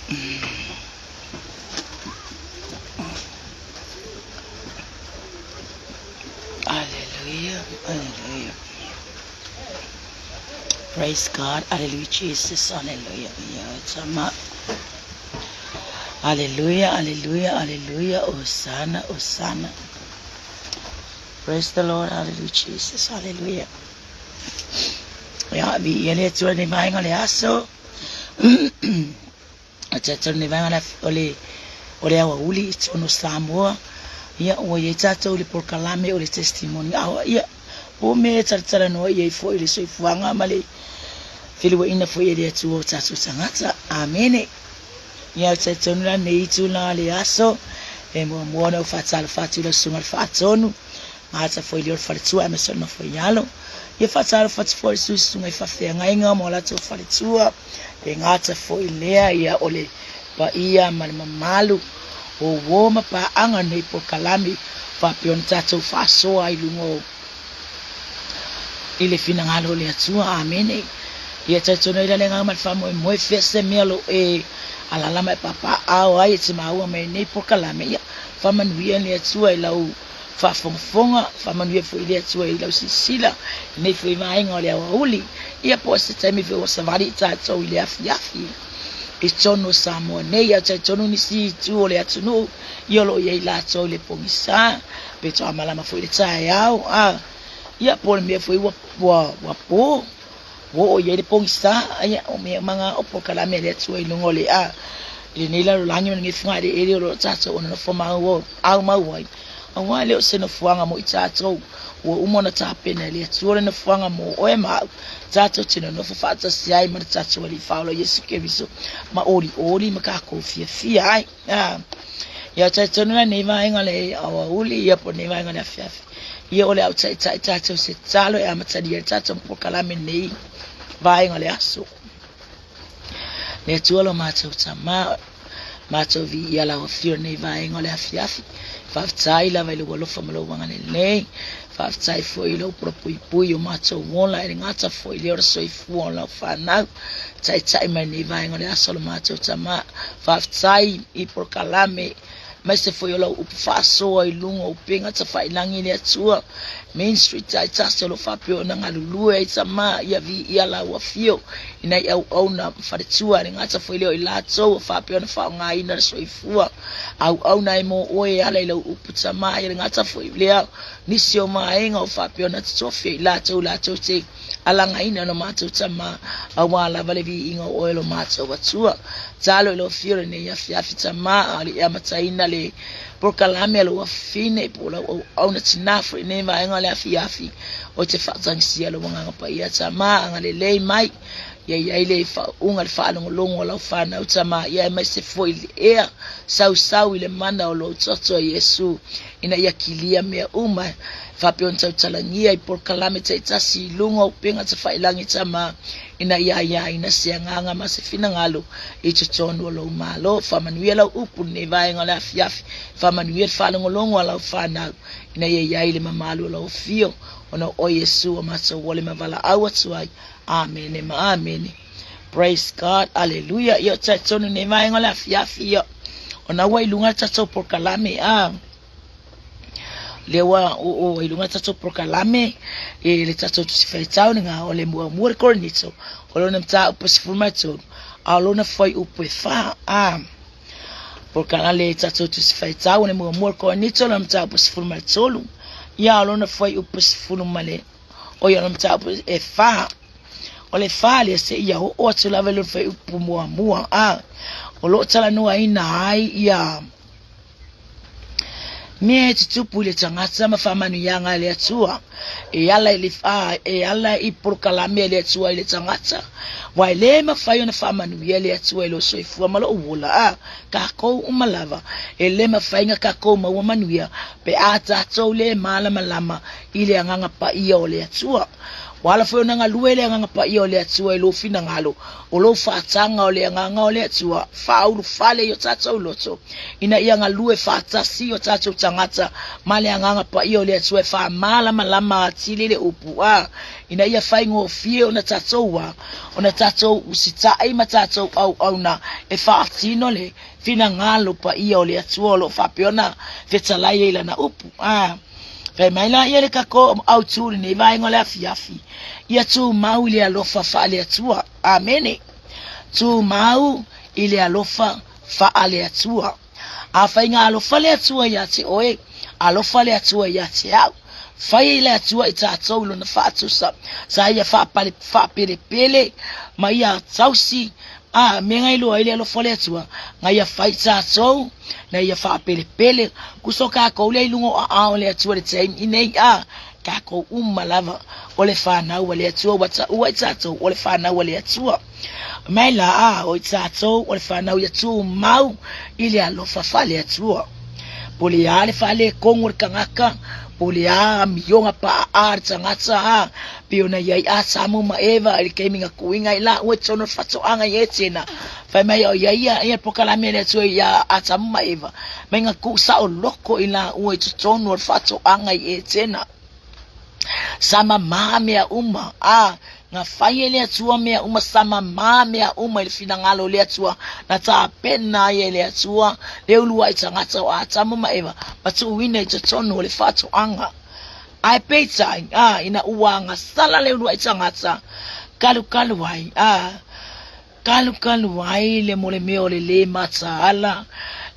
Hallelujah. Hallelujah. Praise God. Hallelujah, Jesus. Hallelujah. Hallelujah. Hallelujah. Hallelujah. Hosanna. Hosanna. Praise the Lord. Hallelujah, Jesus. Hallelujah. Ya, vi ele tu ni vai ngale aso. Acha ni vai ngale ole awa uli tsono Samoa. Ya o ye tata uli por kalame uli testimony. Awa ya o me tsara no ye fo ile so ifuanga male. Fili wa ina fo ye tu o tata sangata. Amen. Ya tata no nei tu na le aso. E mo no fatal fatula sungal fatonu. Ngata fo ile fatu ameson no fo yalo. Ye fatal fat for susu ngai fa fe ngai nga mola to falitua e ngata fo ilea ya ole pa ia malu o woma pa anga nei po kalami fa pion tato fa so ai lungo ile fina ngalo le atua amene ye tato no ile nga mal fa mo fese melo e ala lama papa au ai te mau me nei po kalami ya fa man wi le atua ilau fa fonga fa manuia fo ile atua ila sila nei fo vai ngole a uli ia po se temi fo savari tato ile afi e tono Samoa nei a tono ni si tu ole atunu iolo ye la to le pongisa pe to amala ma fo ile tai au ia po me fo wa po wo ye le pongisa ia o me manga opo kala me le atua ile ngole ile nei la lanyo ngi fngade ile lo tato ona fo ma wo au ma wo awale o se no fuanga mo itato wo umona tapena le tuole no fuanga mo o ma tato tino no fata siai ma tato wali faulo Yesu Kristo ma oli maka ko fia ai ya tato no ne va ngale awa uli ya po ne va ngale fia ye ole au tato se talo ya matadi tato po kalame nei va ngale aso le tuolo ma tato ma to vi ya la fio ne va ngale afia Faftai la vai lo fa malo wanga le faftai fo ilo propui o macho wona e ngata fo ile so ifu ona fa na tai mani vai ngole asolo macho tama faftai I por kalame mas se fo ilo upaso I lungo upinga ta fa ilangi le atua Main Street tai taselo fa pio na ngalulu e tama ya vi ya la wa fio ina au na fa tua ngata fo ile ilato fa pio na fa ngai na so ifu au na mo oe ala ilo uputama ya ngata fo ile ni sio mainga o fa pio na tsofe ilato te ala ngai na no mato tama awala vale vi ingo oilo mato watua talo ilo fio ne ya tama ali ya mataina le por kalame lo fine pola au na tinafu ne va ngale afi o te fatang sia lo nga pa ia tama ngale le mai ya ile fa ungal fa longo la fa na utama ya mai se foi e sau ile manda o lo toto Yesu ina yakilia me uma fa pion tsalangia I por kalame tsi lungo pinga tsa fa ilangi tama ina ya ina sianga ma se fina ngalo I tsono lo malo fa manuela upu ne va ngala afi fa manuel fa longo la fa na ina ya ile mamalo lo fio ona o Yesu ma so wole mavala awatsuai amen amen praise God hallelujah yo tsono ne va ngala afi ona wa ilunga tso por kalame lewa o ilunga tso por kalame e le tso tsifetao nga ole mo cornito olona mta upasfumato alona foi upefa por kalale tso tsifetao ne mo cornito la mta upasfumato ya alona foi upasfumale o ya mta efa ole fale se ya o tso velo foi upumua olo tsala no aina ai ya me tupu le tangata mafamanu yanga le atua e ala I por kalame le atua le tangata wa le mafayo na famanu le atua lo soifu malo wola ka ko umalava le mafainga ka ko ma manuia pe ata to le mala malama ile nganga pa ia le atua wala fo na nga luele nga pa iyo le atua lo fina ngalo o lo fa tanga o le nga o le atua fa u fale yo tata o loto ina ia nga lue fa tasi yo tata tangata male nga pa iyo le atua fa mala malama tilile upua ina ia fa ngo fie ona tata usita ai matata au na e fa tino le fina ngalo pa iyo le atua lo fa piona fetalaye ila na upu Fai maila ia le kako au tūri nei vai ngole afi. Ia tū mau ili alofa faale atua. Amene. Tū mau ili alofa faale atua. Fai ngā alofa le atua ia te oe. Alofa le atua ia te au. Fai le atua i tātou lo na whaatusa. Sa ia whaapere pele. Ma ia tausi. Menga ilo ile alofa le atua. Nga ia fai tātou. Na ia whaapere pele. Kuso kako le ilungo a le atua le taim. Inei kako lava. Ole whanau le atua. Wata ua i tātou. Ole whanau le atua. Maila o i tātou. Ole whanau i atua mau. Ile alofa whale atua. Pole le whale kongo le kangaka. Pole mionga pa tangata piona yai samu ma eva il keminga kuinga ila we tono fato anga yetena fa mai o yai pokala mele tu ya samu ma eva menga ku sa o loko ila we tono fato anga yetena sama mamea uma nga faye le atua mea uma sama mamea uma il fina ngalo le atua na ta pena ye le atua le ulua itangata o atamu ma eva patu wina itotono le fatu anga ai peta ina uanga sala le ulua itangata kalu wai kalu wai le mole meo le mata ala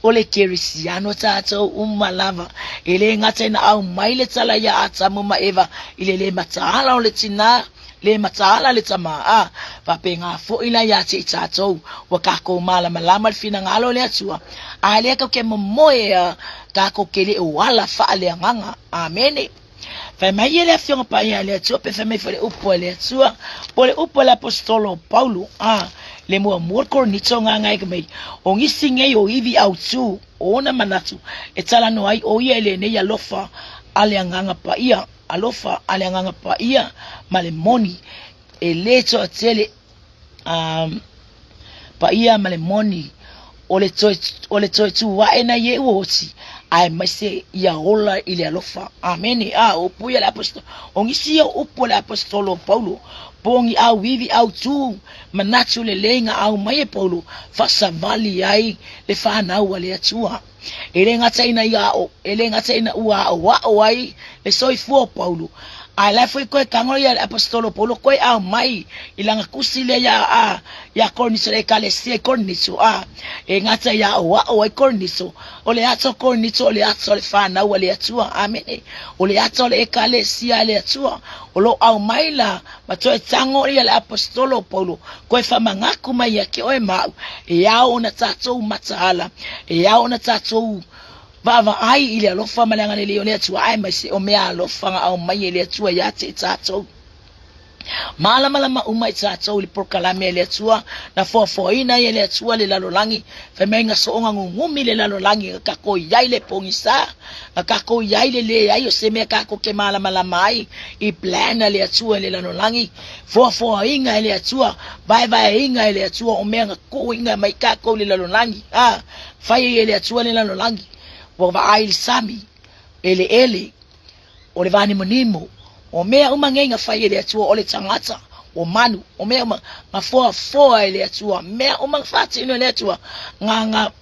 ole kerisiano tato lava ele ngata ina au maile tala ya atamu ma eva ile le mata ala ole tina le matala le tama papenga fo ila ya te tato wakako mala malama fina ngalo le atua ale ka ke momoe kako kele wala fa ale nganga amene fa mai ele fiona pa ya le atua pe fa mai fole upo le atua pole upo la apostolo Paulo le mo kornito nganga ikme ongisinge yo ivi au tu ona manatu etala no ai o ile ne ya lofa ale nganga pa ia alofa ale nganga pa ia malemoni eleto tele pa ia malemoni ole toi tu wa ena ye woti ai mase ya hola ile alofa ameni opuya la apostolo ongisia upo la apostolo Paulo pongi au vivi au tu manatu le lenga au mai Paulo fasavali ai le fana wale atua ele ngata ina ele ngata ina wa ai le soifu Paulo ala foi ko kango ya apostolo Paulo ko au mai ilanga kusile ya korniso le kale se korniso ngata ya wa ai korniso ole ato korniso ole ato le fana wale atua amen ole ato le kale si ale atua olo au mai la mato tango ya apostolo Paulo ko fa mangaku mai yake o ma ya ona tato matala ya ona tato Vava ai ile alofa malanga le leone atua ai mai se o mea alofa au mai ile atua ya te tato malama umai tato le porkalame ile atua na fo ina ile atua le lalolangi fe menga so nga ngumi le lalolangi ka ko yaile pongisa ka ko yaile le ai o se me ka ko ke malama mai I plan le atua le lalolangi fo inga ile atua vai inga ile atua o menga ko inga mai ka ko le lalolangi fai ile atua le lalolangi wa ai sami ele ole vani monimo o mea umangenga faile atua ole tangata o manu o mea ma fo ele atua mea umang fatino ele atua nga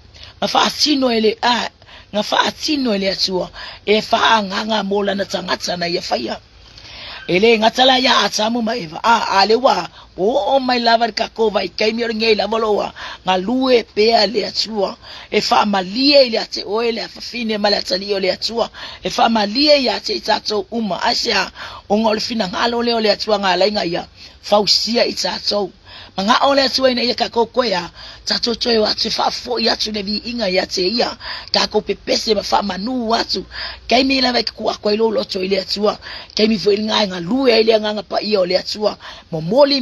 fatino ele nga fatino ele atua e fa nga mola na tangata na ye faya ele ngatala ya atamu maeva alewa o mai lava kako vai kai mi ringe la voloa nga lue pe le atua e fa malie ile ate oile fa fine mala tali ole atua e fa malie ya te tato asia ongol fina ngalo le ole atua nga la ya fausia itato manga ole atua ina kako koya tato toi watu fa fo ya tu levi inga ya te ia kako pepese ma fa manu watu kai mi lava kwa ilo loto ile atua kai mi fo nga lue ile nga pa ia ole atua momoli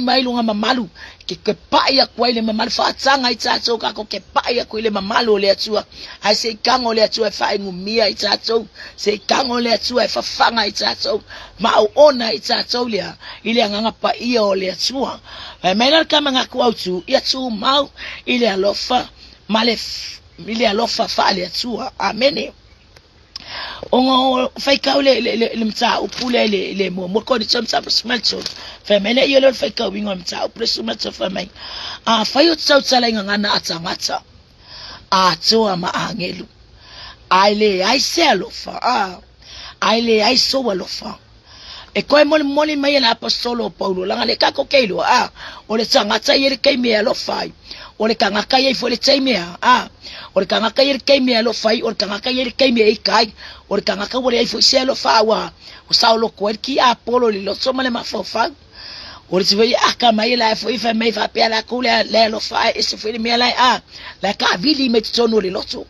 mai lunga mamalu ke paia kwa ile mamal fa tsanga itato ka ko ke paia kwa ile mamalo le atua ai se kango le atua fa ngumia itato se kango le atua fa fanga itato ma ona itato le ile nganga pa ia le atua mena kama ngaku autu ia tu mau ile alofa male ile alofa fa le atua amene ongo fai ka le mta upule le mo ko ni tsamsa smelto fa mena iyo le fai ka wingo mta upule smelto fa mai fai o tsau tsala ngana atangata toa ma angelu ai selo fa ai so fa e koe mole mai la apostolo Paulo langa le kako keilo o le tangata yele kai me lo fai o le kanga kai fo le tsaime o le kanga kai kai me lo fai o le kanga kai kai me kai o le kanga ka wole fo selo fa wa o saulo ko ki apolo li lo tsoma le mafofa o le tsiwe aka mai la fo ifa mai fa pe la ko le lo fai e se fo le me la la ka vili me tsono le loto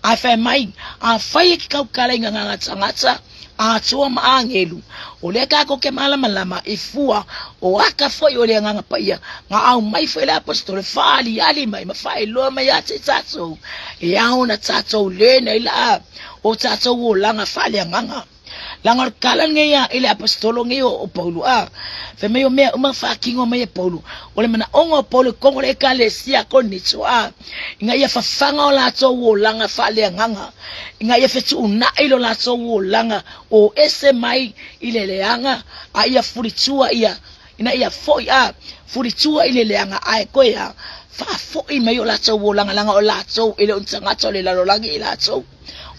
fa mai fai ki ka kala nganga tsangata toa maangelu o le ka ko ke malama ifua o aka foi o le nganga paia nga au mai foi le apostol fali ali mai ma fai lo mai ate tatso ya ona tatso le nei la o tatso o langa fali nganga langa kala ngeya ile apostolo ngeyo o Paulo fe meyo me uma fa kingo me Paulo o le mana ongo Paulo kongo le kale sia konitso nga ia fa fanga o la tso o langa fali nganga nga ia fetu una ilo la tso o langa o ese mai ile leanga ia furitua ina ia foi furitua ile leanga koya fa foi meyo la tso o langa o la tso ile untanga tso le la langi la tso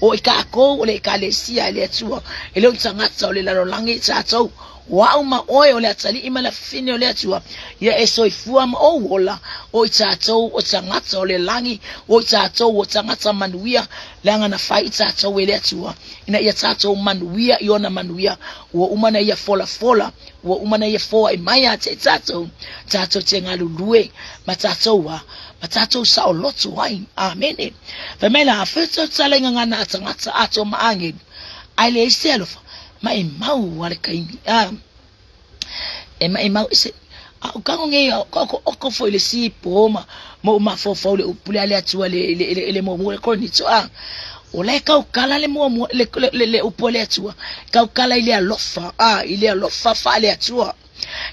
o ikako o le kalesia le tua ele utsangata o le lalo langi tatso wa uma oyo le atali imala fine o le tua ya eso ifua ma o wola o tatso o tsangata o le langi o tatso o tsangata manuia langa na fai tatso le tua ina ya tatso manuia iona manuia o umana ya fola o umana ya foa e maya tatso tenga lulue matatso wa Matato sa o loto wai. Amen. Famela afeto tsalenga ngana atangata ato maangin. Aile iselofa. Ma imau wale kaimi. Ma imau ise. Ukango nge oko fo ile si poma. Mo ma fo le upule ale atua le mo mo ko ni to Ole ka ukala le mo le upole atua. Ka ukala ile alofa. Ile alofa fa ale atua.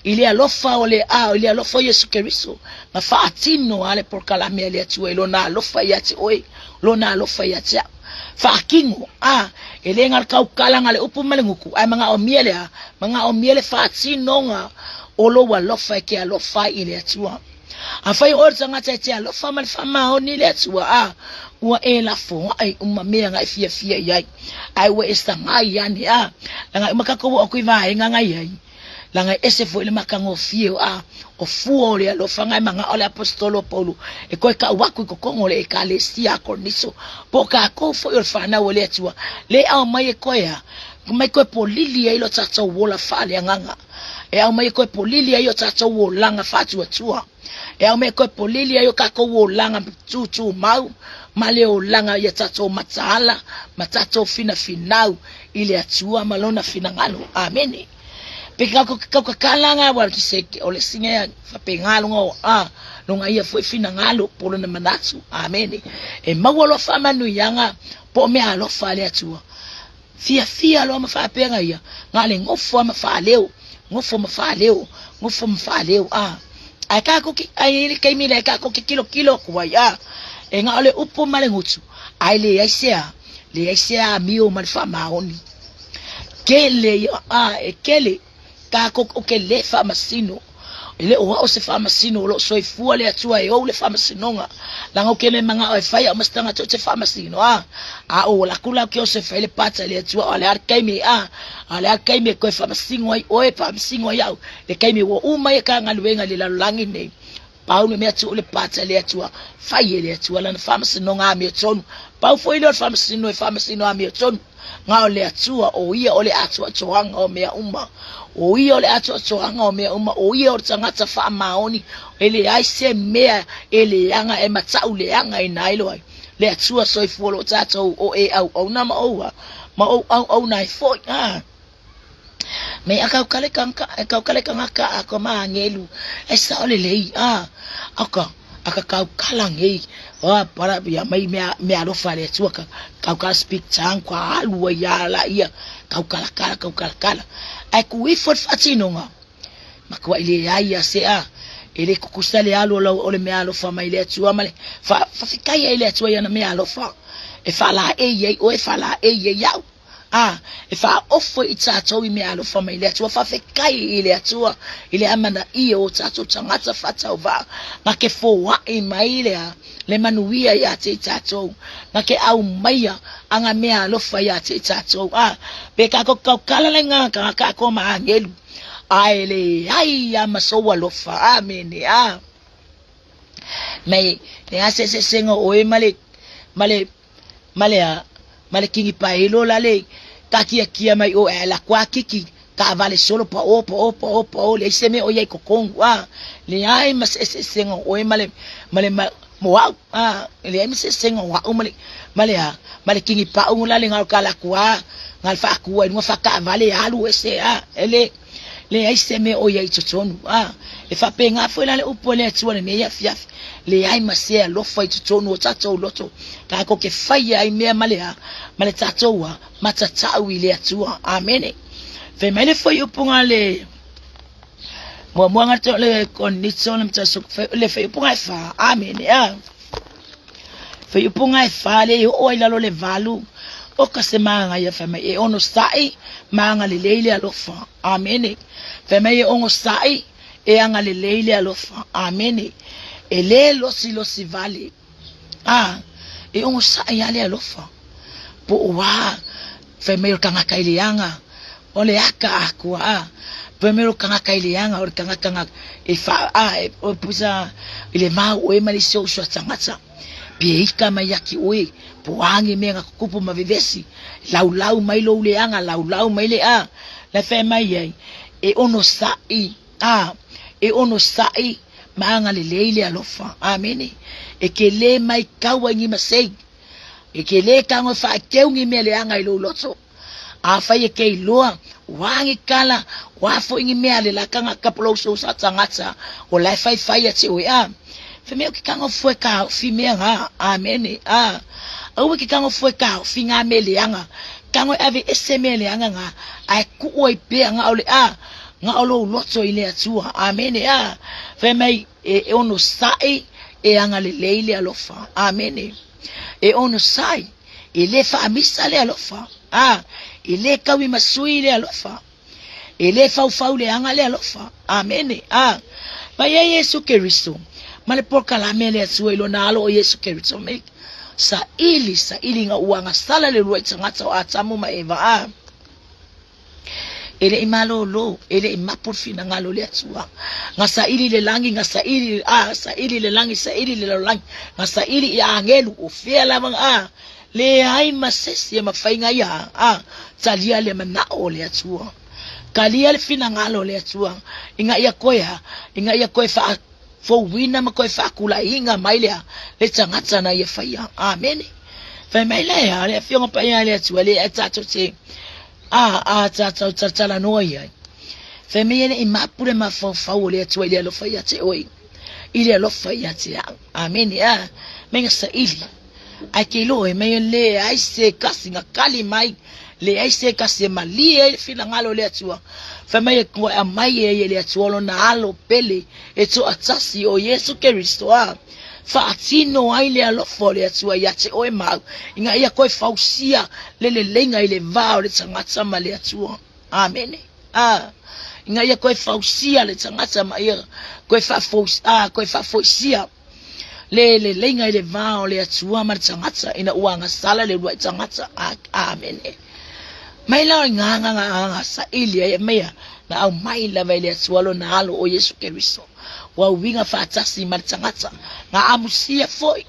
Ile alofa ole ile alofa Yesu Kristo ma fatino ale por kala me ale tu lo na alofa yati oi lo na alofa yati fa kingo ele ngal kau kala ngale upu malenguku manga omiele fatino nga olo wa lofa ke alofa ile atua afai orza ngata te alofa mal fama oni le atua wa ela fo ai me nga fia yai ai we esta ngai yani nga makako ko iva nga ngai langa ese fo ile makango fio o fuo le lo fanga manga ole apostolo Paulo e ko ka waku ko kongo le kalesia korniso poka ko fo yo fana wole tua le au mai ko ya mai ko polili ilo tatso wola fale nganga e au mai ko polili yo tatso wolanga fatu tua e au mai ko polili yo ka ko wolanga tutu mau male o langa ya tatso matala matato fina finau ile atua malona fina ngalo amen. Peka ko kalanga wa kiseke ole singa fa pengalo ngo longa ia foi fina ngalo polo na manatsu amen e mawolo fa manu yanga po me alo fa le atua fia lo ma fa penga ia ngale ngofo ma fa leo aka ko ai kai mi le ka ko kilo kwa ya e ngale upo male ngutsu ai le aisia mio mal fa maoni kele kele ka ko ke le famasino ele o se famasino lo so ifua le atua e o le famasino nga langa ke le manga o fai o mastanga to se famasino o la kula ke o se fai le pata le atua ale ar kaimi ale ar kaimi ko famasino ai o e famasino ya le kaimi wo uma e ka ngaluenga le la langi nei Paulo me atu le pata le atua fai le atua la famasino nga me tonu pau foi le famasino e famasino a me tonu nga ole atua o ia ole atua toanga o mea uma o ia ole atua toanga o mea uma o ia o tangata fa maoni ele ai se mea ele anga e matau le anga ina ilo ai le atua soifolo tato o au na ma o nai foi me akau kale kanga ako maangelu esa ole lei aka kau kalang ei para ya mai me alofa le tuaka kau kala speak tang kwa alu ya la ia kau kala ai ku ifot fatinonga makwa ile ya se ele kukusale alo la ole me alofa mai le tua male fa fikai ile tua ya na me alofa e fala e o e fala e ya e fa ofo itato i me alofa mai le tua fa fikai ile tua ile amana i o tato tangata fata ova na ke fo wa i mai le manuia ya te tato na ke au mai anga me alofa ya te tato be ka ko kala lenga ka ko ma angelu aile ya masowa lofa amen mai le ase se sengo oe male kingi pailo lale kia mai o la kwa kiki ka vale solo pa o le seme o ye kokong le ai mas se sengo oe male mo le ai se sengo wa male kingi pa o lale ngal kala kwa ngal fa ku no fa ka vale alu ese le ai seme o ye totonu e fa penga foi la le upole tuale me ya fiaf le ai masea lo foi totonu o tato loto ka ko ke fai ai me male tato wa matata wi le atua amen fe mele foi upunga le mo ngato le condition mta so le fe upunga fa amen fe upunga fa le o ila lo le valu o ka se manga ya fa me ono sai manga le leile alofa amen fe me ongo sai anga le leile alofa amen ele lo si vale ongo sai ale alofa po wa fe me kanga kailianga ole aka akua pe me kanga kailianga o kanga e fa o pusa ile mau e mali so tangata pika mai yaki oe poangi menga kupu mavivesi lau mai lo leanga lau mai le la fe mai ono sai ono sai manga le leile alofa amen ke le mai kawa ngi masei ke le kango fa keungi mele anga ilo loto fa ke loa wangi kala wa fo ngi mele la kanga kaplo so sa tangata o la fai ati o femeo ki kango fue ka fimea amen au ki kango fue ka finga mele anga kango ave esemele anga nga ai ku oi pe anga ole nga olo loto ile atua amen femei ono sai anga le leile alofa amen ono sai ile fa amisa le alofa ile kawi masui le alofa ile fau le anga le alofa amen ba Yesu Kristo male porka la mele atua ilo na alo Yesu Kristo me sa ili nga uanga sala le ruai tangata o atamu maeva ele imalo lo ele imapur fina ngalo le atua nga sa ili le langi nga sa ili sa ili le langi sa ili le langi nga sa ili ya angelu o fela mang le ai masesi ya mafainga ya talia le manao le atua kalia le fina ngalo le atua inga ia koe fa fo wina ma koe fa kula inga mailea le tangata na ia faia amen fa mailea le fionga pa ia le atua le atato te tata la noia fa mene imapure ma fa le atua le lo faia te oi ile lo faia te amen menga sa ili akilo me le ai se kasinga kali mai le ai se kasi mali fina ngalo le atua fa mai ko mai le atua lo na alo pele eto atasi o Yesu Kristo fa atino ai le alo fole atua ya te o ma inga ia ko fausia le lenga ile va le tangata male atua amen inga ia ko fausia le tangata ma ia ko fa fausia le lenga ile va le atua ma tangata ina uanga sala le ruai tangata amen mai la nga sa ilia mea na au mai la vele swalo na alo o Yesu Kristo wa winga fa tasi martangata nga amusia foi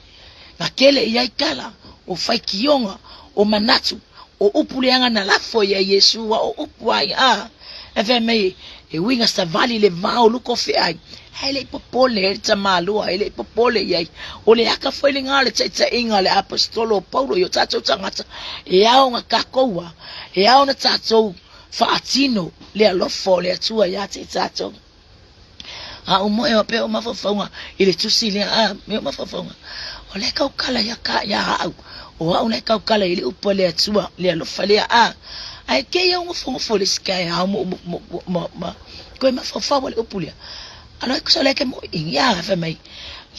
na kele ia ikala o fai kionga o manatu o upuleanga na lafo ya Yesu wa o upuai eve me winga sa vali le vao luko fe ai hele popole tamalu hele popole yai ole aka foi ngale tsa inga le apostolo Paulo yo tatso tangata yao nga kakowa yao na tatso Fatino le alofo le tua ya te tato. Umo e pe o mafafonga ile tusi le me o mafafonga. O le kau kala ya ka ya au. O le kau kala ile upo le tua le alofa le ai ke ya un fo le sky mo ko mafafa le upulia. Alo ko sole ke mo ya fa mai.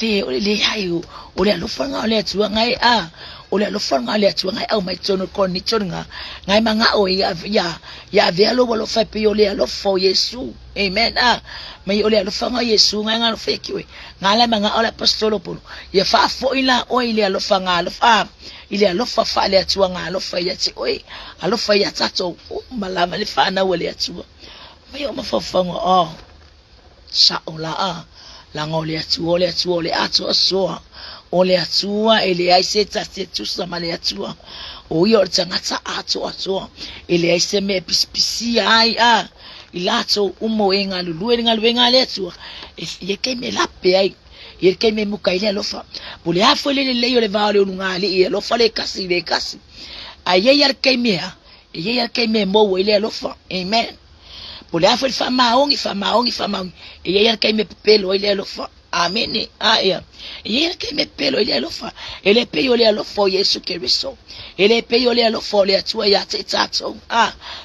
Le hayo o le alofa nga le tua ngai o le alofa nga le tua ngai au mai tono ko ni tonga ngai manga o ya velo lo fa pe o le alofa Yesu. Amen. Mai o le alofa nga Yesu ngai nga fe kiwe. Ngala manga o le apostolo polo. Ya fa fo ila o ile alofa nga alofa. Ile alofa fa le tua nga alofa ya ti oi. Alofa ya tato malama le fa na o le tua. Mai o mafafa nga sa ola la ngole atua le atua soa ole atua ele ai se tse tusa male atua o yo tangata atua ele ai se me pispisi ai ilato umo enga luenga le atua ye ke me lape ai ye ke me mukaile lofa bole afo le le va le ngale e lofa le kasi aye yer ke me mo ile lofa. Amen. Pole afo il fa maongi e yer kai me pelo ile alofa. Amen. Ya yer kai me pelo ile alofa ele pe yo le alofa Yesu Kristo ele pe yo le alofa le tua ya tetato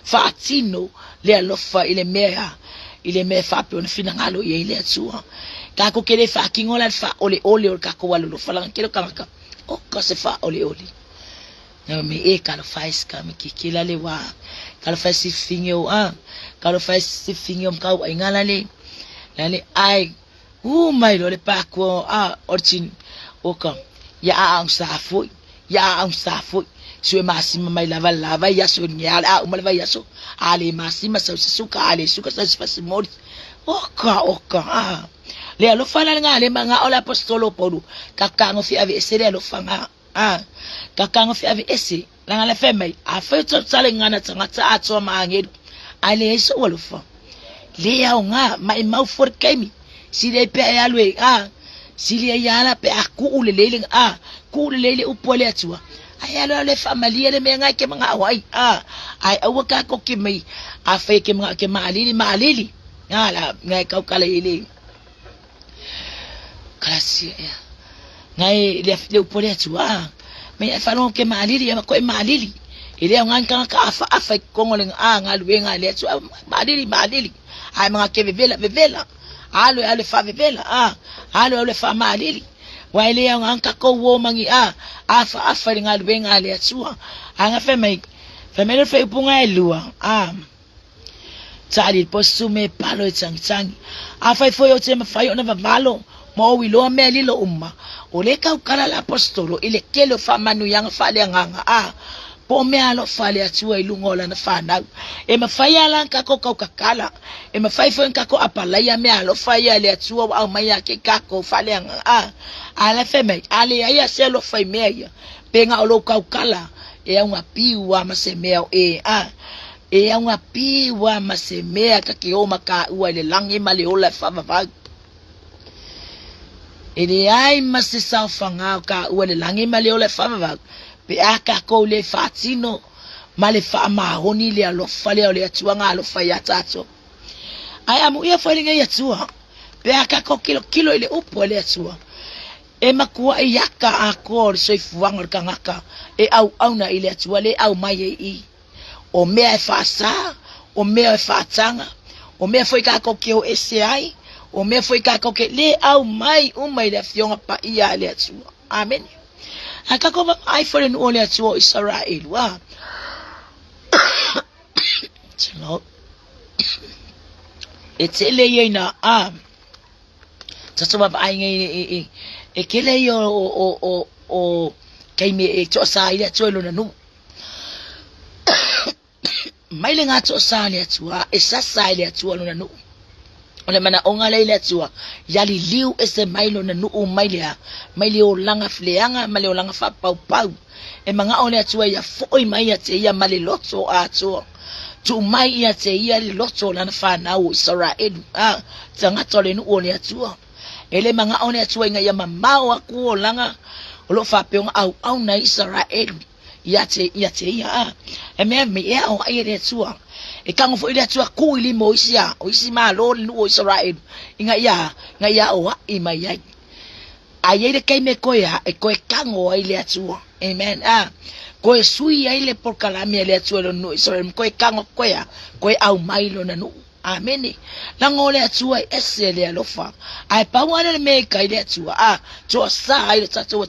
fatino le alofa ile me fa pe on fina ngalo ye ile tua ka ko kele fa kingola fa ole ka ko walo fa la kelo kamaka o ka se fa ole na me e ka fa iska me kikila le wa ka fa si finyo kalau faz fingom kau ingala le ai mai lo le pa ko orchin oka ya ang safo so masima mai lava ya so nyala umalva ya so ale masima sa suka ale suka sa fasimori oka le alo fala nga le manga ola apostolo polu kakango fi ave esere alo fanga kakango fi ave ese la ngala femai afa tsale ngana tsangata atso maangedu ale eso walofa le ya nga mai mau for kemi si le pe ya lwe si le ya la pe aku ulele ku ulele upole atua ayalo le family le menga ke mga awai ai awaka ko ke mai afa ke mga ke malili ngala ngai kau kala ile klasi ya ngai le upole atua mai fa no ke malili ya ko malili ile ngan ka afa kongoleng ngaluenga le tsu madili ai mga ke vevela alo fa vevela alo fa madili wa ile ngan ka ko wo mangi afa ngaluenga le tsu anga fe fe punga elua tsali posume palo tsang afa fo yo tsema fa yo na valo mo wi lo meli lo umma ole ka ukala la apostolo ile kelo fa manu yang fa le nganga po me alo fale atua ilungola na fana e mafaya lan kako kakala e mafai fo kako apalaya me alo faya le atua au maya ke kako fale ala feme ale aya selo fai meya penga olo kakala e unha piwa masemea e unha piwa masemea ka ke o maka ua le langi male ola fa e le ai masisa fanga ka ua le langi male ola fa pe aka ko le fatino male fa mahoni le alofa le atua nga alofa ya tato ai amu ia falinga ya tua pe aka ko kilo ile upo le atua e makua e yaka akor so ifuanga kangaka e au na ile atua le au mai o mea e fasa o mea e fatanga o mea foi ka ko kio SCI o mea foi ka ko ke le au mai le fionga pa ia le atua. Amen. Akako ai for no ole atu Israel wa tino etele yena tatu ba ai ngai e kele yo o kaime e to sa ile to lo na nu mai le nga to sa ile atu e sa ile atu lo na nu ole mana onga le atua yali liu ese mailo na nu maile o langa fleanga male o langa fa pau e manga ole atua ya foi mai ate ya male loto atua tu mai ya te ya loto na fa na o Israel tanga tole nu ole atua ele manga ole atua nga ya mamao aku o langa lo fa pe au na Israel ya te ya e me ya o ai le atua e kango fo ile tua ku ili Moisia o isi ma lo nu o Israel nga ya o I mai ai ai le kai me ko ya e ko kango ile tua amen ko sui ai le por kalami ile tua lo nu Israel ko kango ko ya ko au mai lo na nu amen la ngole tua ese le lofa ai pa wana me kai le tua to sa ai le tua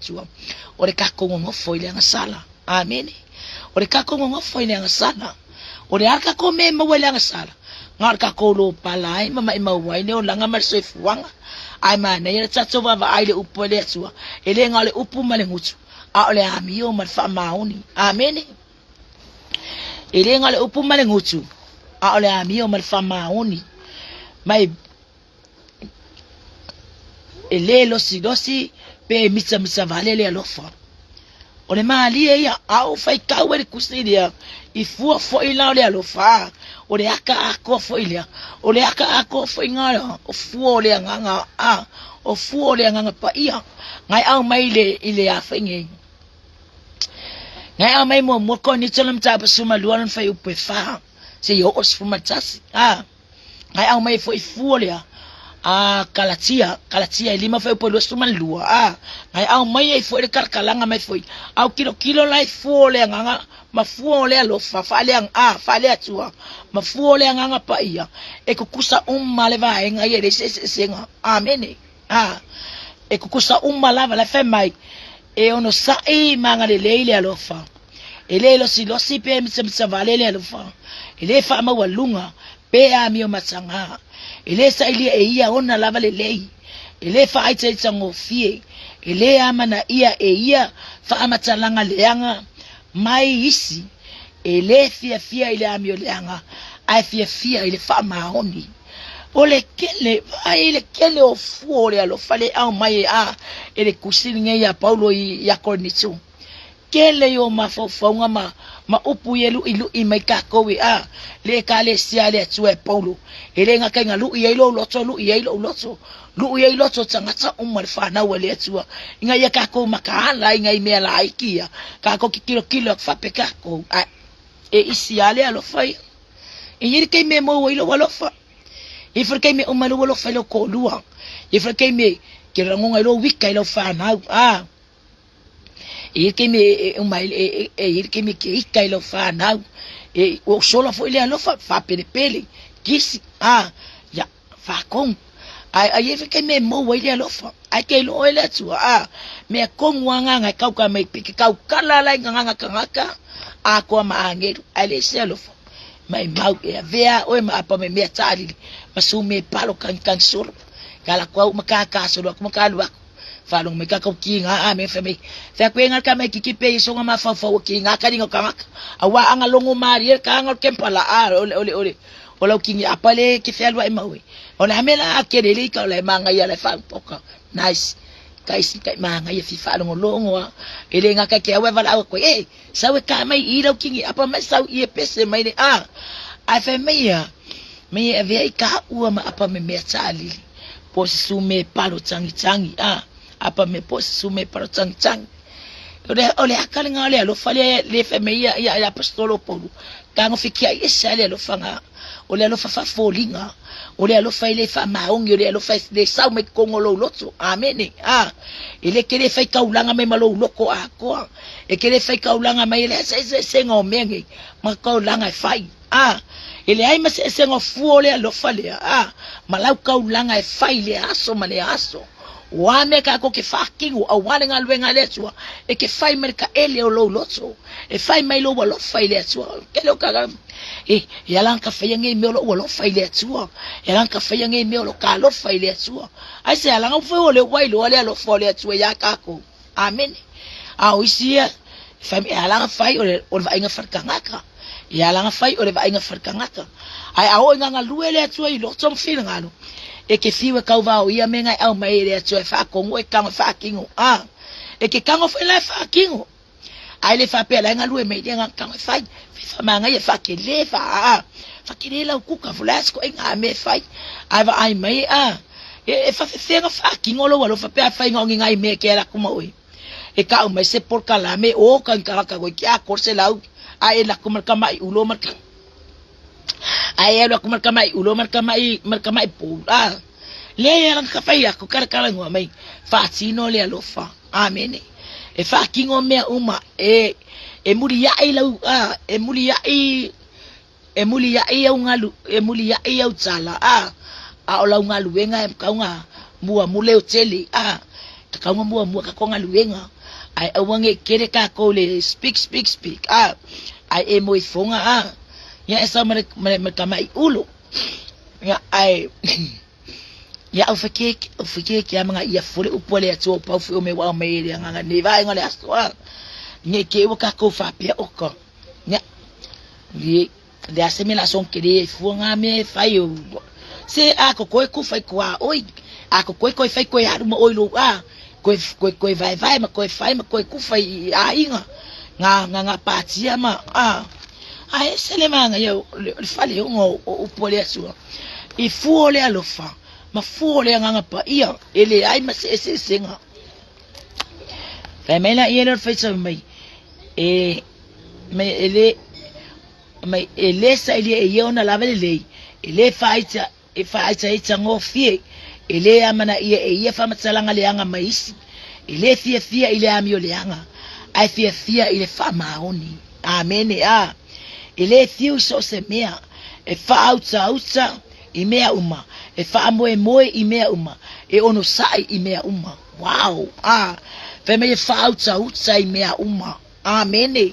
o le ka ko ngo fo ile nga sala amen o le ka ko ngo fo ile nga sala o le arka ko me mo wele nga sala ngar ka ko lo palai mama I mau wai ne o langa mar se fuanga ai ma ne le tatso va ai le upo le tua ele ngale upu male ngutu o le amio mar fa mauni amen ele ngale upu male ngutu o le amio mar fa mauni mai ele lo si pe mitsa vale le alofa o le mali ia au fai kau e kusidia I fua fo ila le alofa o le aka ako fo ilia o le aka ako fo ingala o fuo le nganga o fuo le nganga pa ia ngai au mai le ile a fingi ngai au mai mo ko ni tsalam ta suma luan fai upe fa se yo os fuma tasi ngai au mai fo fuo le kalatia lima foi por lusto man lua ngai au mai ai foi karkalanga mai foi au kilo lai fole nganga ma fole lo fa le fa le atua ma fole nganga pa ia e kukusa male vai ngai ele senga amen e kukusa lava la fe mai e ono sa manga le leile alofa ele lo si pe mitsa vale le alofa ele fa ma walunga pe mi o matanga ele sa ili ia ona lava le lei ele fa ai tsa tsango fie ele amana ia fa amatalanga leanga mai isi ele fia ile amio leanga ai fia ile fa maoni ole kele ai ile kele o fuore alo fale au mai ele kusilinga ya Paulo ya Kornitu kele yo mafofonga ma upu yelu ilu I mai ka kowe le ka le sia le tsue Paulo ele nga ka lu I lo loto lu I loto tsangata umar fa na wele tsua nga ya ka ko makala nga I me la ikia ka ko kilo fa peka ko e isiale alo fai e yiri ke me mo welo walo fa e for ke me umalu walo fa lo ko lua e for ke me ke rangonga lo wika lo fa na e que me e que me que ikai lo fa na e o solo foi le alo fa pele kisi ya fa con ai e que me mo we le alo fa ai que lo ele tu me con wanga nga ka me piki ka kala la nga kangaka ko ma angeru ale se alo fa mai mau e vea o ma apa me tali masume palo kan solo kala ko makaka solo ko makalu falong me ka kinga me fami fa ko ngal ka me kikipe so nga fa kinga ka dingo ka awa ang longo mari ka ngal kempala ole ola kingi apale ki felwa e mawe ona amela akelele ka le manga ya le fa poka nice kais kai manga ya fi falong longo ele nga ka ke awa vala ko sawe ka mai ilo kingi apa mai sau I pese mai ni a fa me ave ka u ma apa me tali posu me palo tangi apa me sume para chang ole akala ngale lo fale le femeia ya apostolo Paulo kango fikia isale lo fanga ole lo fa folinga ole lo fa ile fa maongi ole lo fa de sa me kongolo lotso amen ele kele fa kaulanga me malo loko ako e kele fa kaulanga me ile se ngomenge ma kaulanga fa ele ai ma se ngofole lo fale malau kaulanga fa ile aso male aso wame ka ko ke fakingu au wale ngalwe ngaletua e ke fai merka ele o lo loto e fai mai lo lo fai le tua ke lo ka yalan ka fai ngai me lo fai le tua yalan ka fai ngai me lo ka lo fai le tua ai se yalan o fai o le wai lo le lo fai le tua ya ka ko amen au isia fai yalan fai o va inga farkangaka yalan fai o va inga farkangaka ai au nga luele le tua I lo tom fil ngalo e ke fiwa kau vau ia menga au mai le atu fa kongo e kanga fa kingo e ke kango fa la fa kingo ai le fa pela nga lue mai nga kanga fa fa manga ye fa ke le fa ke le la ku ka flasco e nga me fa ai va ai mai e fa nga fa kingo lo fa pe fa nga me ke la kuma oi e ka au mai se por kala me o kan ka ko kia korse lau ai la kuma ka mai ulo marka ai elo ku marka mai ulo marka mai pu le yang ka fai aku kala ngwa mai fa tino le alofa amen e fa kingo me uma e muri ya ai lau e muri ya ai au ngalu e muri ya ai au tsala a ola ngalu wenga e ka nga mua mule uteli ka nga mua ka konga luenga ai awange kere ka ko le speak ai e moi fonga ya esa me mai ulo ya ai ya ufike ya mga ia fole upole atu pa fu me wa me ya nga ne vai ngale aswa ne ke ka ko fa pia oko ya li de assimilação que ele foi nga me faio se ako ko fai kwa oi ako ko fai ko ya mo oi lo ko vai ma ko fai ma ko ku fai inga nga patia ma ai se le manga yo fale ngo upole aswa i fu le alofa ma fole nga pa ia ele ai ma se senga famela ia no fecha mai ele sa ele ia na lava le ele faita ita ngofie ele amana ia fa matsalanga le anga maisi ele fia ile amio le anga ai fia ile fa maoni amen ele fiu so se mea e fa auta i mea uma e fa moe i mea uma e ono sai i mea uma wow fe me fa auta i mea uma amen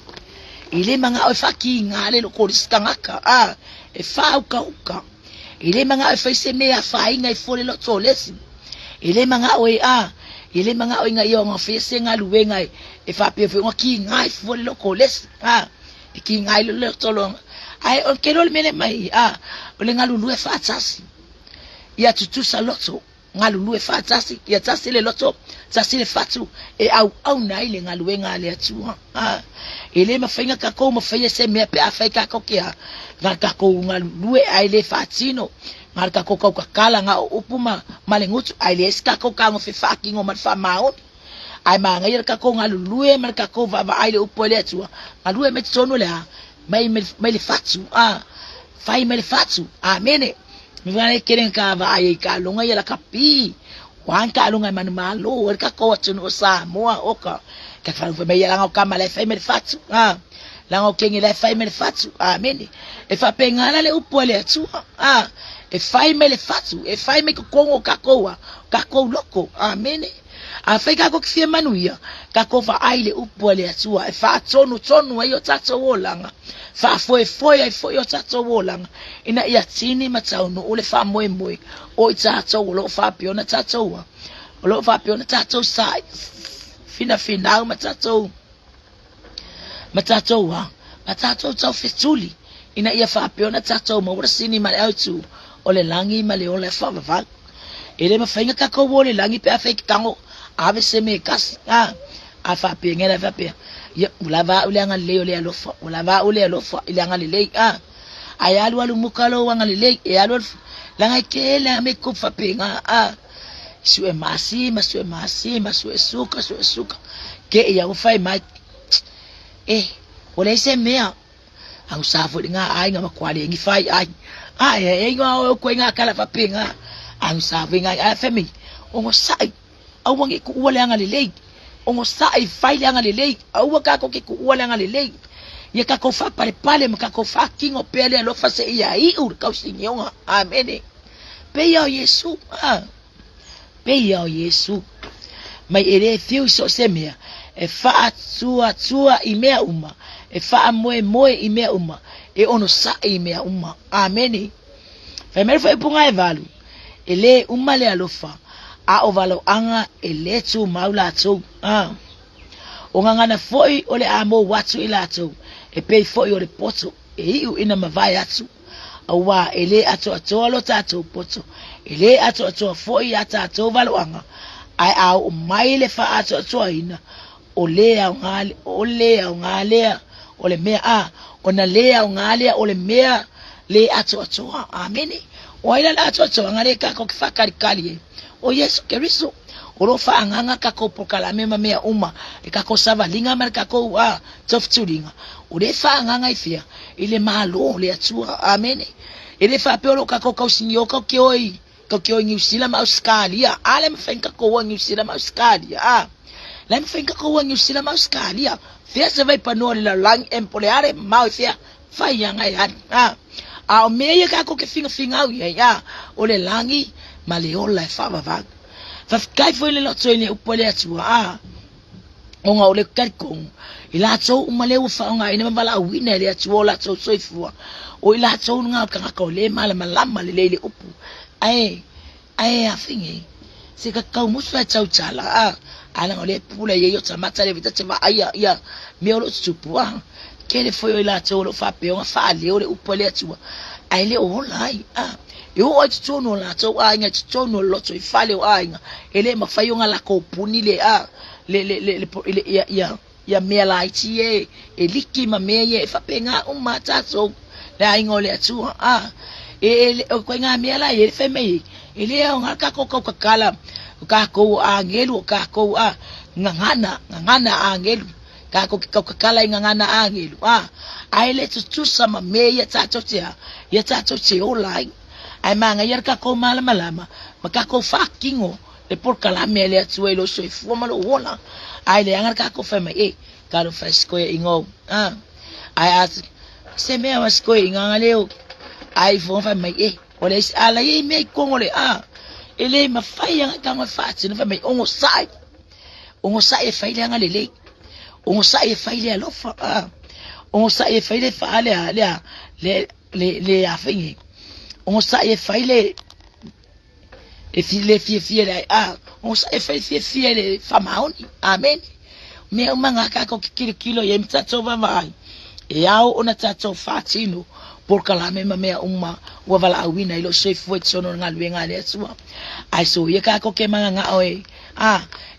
ile manga o fa ki ngale lo koriskangaka e fa uka ile manga o fa se mea fa inga i fole lo tolesi ile manga o ile manga o inga yo nga fe se nga luwenga e fa pe fe ki ngai fole lo kolesi ki ngai lo tolong ai o kerol mene mai o le ngalulu e fa tsasi ia tutu sa loto ngalulu e fa tsasi ia tsasi le loto tsasi le fatu e au na ile ngalu ngale atu ele mafinga ka ko mafia se me pe afika ko kia ngaka ko ngalulu ai le fatino marka ko ka kala nga upuma malengutu ai le ska ko ka ngo fe fucking o man fa maun ai manga ia ka ko ngalulu e marka ko va ai le upole atu ngalu e metsono le mai le fatu fai mai le fatu amene mi vale keren ka va ai ka longa ia la kapi wan ka longa man malo ka ko tunu sa moa oka ka fa me ia la ka male fai mai le fatu la ngo kengi le fai mai le fatu amene e fa pengala le upole atu e fai mai le fatu e fai mai ko kongo ka ko loko amene afika ko kfie manuia ka ko fa aile upole atu e fa tonu ayo tatso wolanga fa foi yo tatso wolanga ina ia tini matauno ole fa moe o tatso lo fa piona tatso lo fa piona tatso sai fina matatu tau fituli ina ia fa piona tatso mo sini mal autu ole langi male ole fa va ele ma fainga ka ko wole langi pe afeki kango ave se me kas afa pe ngela fa pe ya ulava ulanga le ole alofa ulava ole alofa ilanga le ayalu alu mukalo wanga le ayalu langa kela me ko fa pe nga sue masi suka ke ya ufai mai ole se mea au safo nga ai nga makwale ngi fai ai nga ko nga kala fa pe nga au safo nga femi o sai au wangi ku ole anga le ongo sai fai anga le au ka ko ku ole anga le ye ka ko fa pale mka ko fa kingo pele lo fa se ia I ur ka sinionga amen pe ya Yesu mai ere fiu so semia e fa tua I mea uma e fa moe I mea uma e ono sai I mea uma amen fa mer fa punga e valu ele uma le alofa o valo anga ele tu maula tu o ngana foi ole amo watu ila tu e pei foi ole poto e iu ina mavai atu awa ele atu lo tatu poto ele atu foi atu valo anga ai au maile fa atu ina ole ngale ole mea ona le ngale ole mea le atu amen o ila atu ngale ka ko fakari kali o Yesu Kristo oro fa anganga kako pokalame mea uma e kako savalinga mar kako toftulinga ore fa anganga ifia ile malo le atua amen ele fa peolo kako kausinyo kokioi New Zealand Australia ale mfenka ko New Zealand Australia la mfenka ko New Zealand Australia fia se vai panole la lang empoleare mau fia fa yanga ya a meia kako ke finga ya ole langi maleola fa va kai foi le lotso ile upole atua onga ole karkong ila tso umale ufa nga ina mala wina le atua la tso soifua o ila tso nga ka ko le malama le upu ai afingi se ka kau musa chau chala ala ole pula ye yo tsamata le vita tsema ya meolo tsupua kele foi la tso fa pe nga fa le ole upole atua ai le olai yo o tsono la tso anga tsono lo tso ifale o anga ele mafayo nga la ko puni le ya mela itie eliki mameye fa penga umata so la ingole atua ko nga mela ye feme ele nga ka ko kala ka ko angelu ka ko ngana angelu ka ko kala ngana angelu ai le tsu sama meye tato tia olai ai manga yer ka ko malama maka ko fakingo le por kala mele atuelo so ifoma lo wona ai le anga ka ko feme ka lo fresco ingo ai as se me was ko inga leo ai fo fa mai ole ala ye me kongole ele mafai anga ka mafati no fa mai ongo sai faile anga lele ongo sai faile alofa ongo sai faile fa le afingi ongo sai faile fie on sa fie le famaoni amen me manga ka ko kilo ye mtatso vai e ao ona tatso fatino por kala me uma wa vala awina ilo chef wet sono ngalwenga le tsua ai so ye ka ko ke manga oe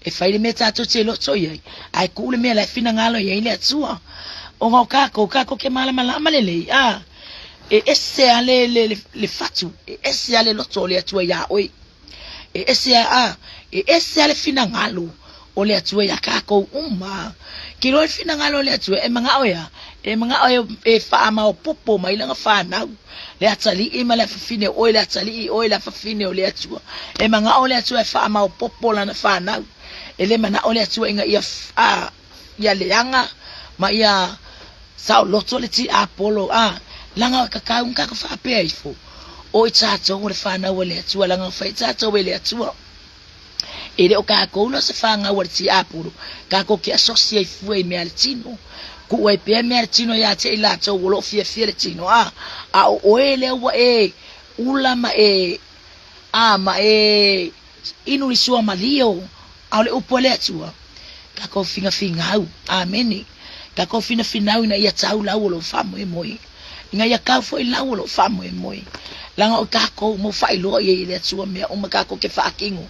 e faile me tatso tselo tsoye ai kule me la fina ngalo ye ile tsua o ka ko ke mala le e esse ale le fatu e esse ale lo tsole tsua ya oe esse ale fina ngalo ole atue ya kako kilo fina ngalo le atue manga oya e fa ma popo mai langa fa na le atali mala fine ole atali ole fa fine ole atue manga ole atue fa ma popo la na fa na ele mana ole atue nga ya le yanga ma ya sa loto le ti apolo langa kakau ka fa pe ifo o tsato le fa na ole atue langa fa tsato ole atue ele o ka ko no se fanga warti apuru ka ko ke asocia fue me altino ku e pe me altino ya te la to wo fie tino o ele wa ulama ma inu isua malio ale upole atua ka ko finga au amen ka ko finga au na ya tau la wo lo famo moi nga ya ka fo la wo lo famo moi langa o ka ko mo fai lo ye le atua me o ma ka ko ke fa kingo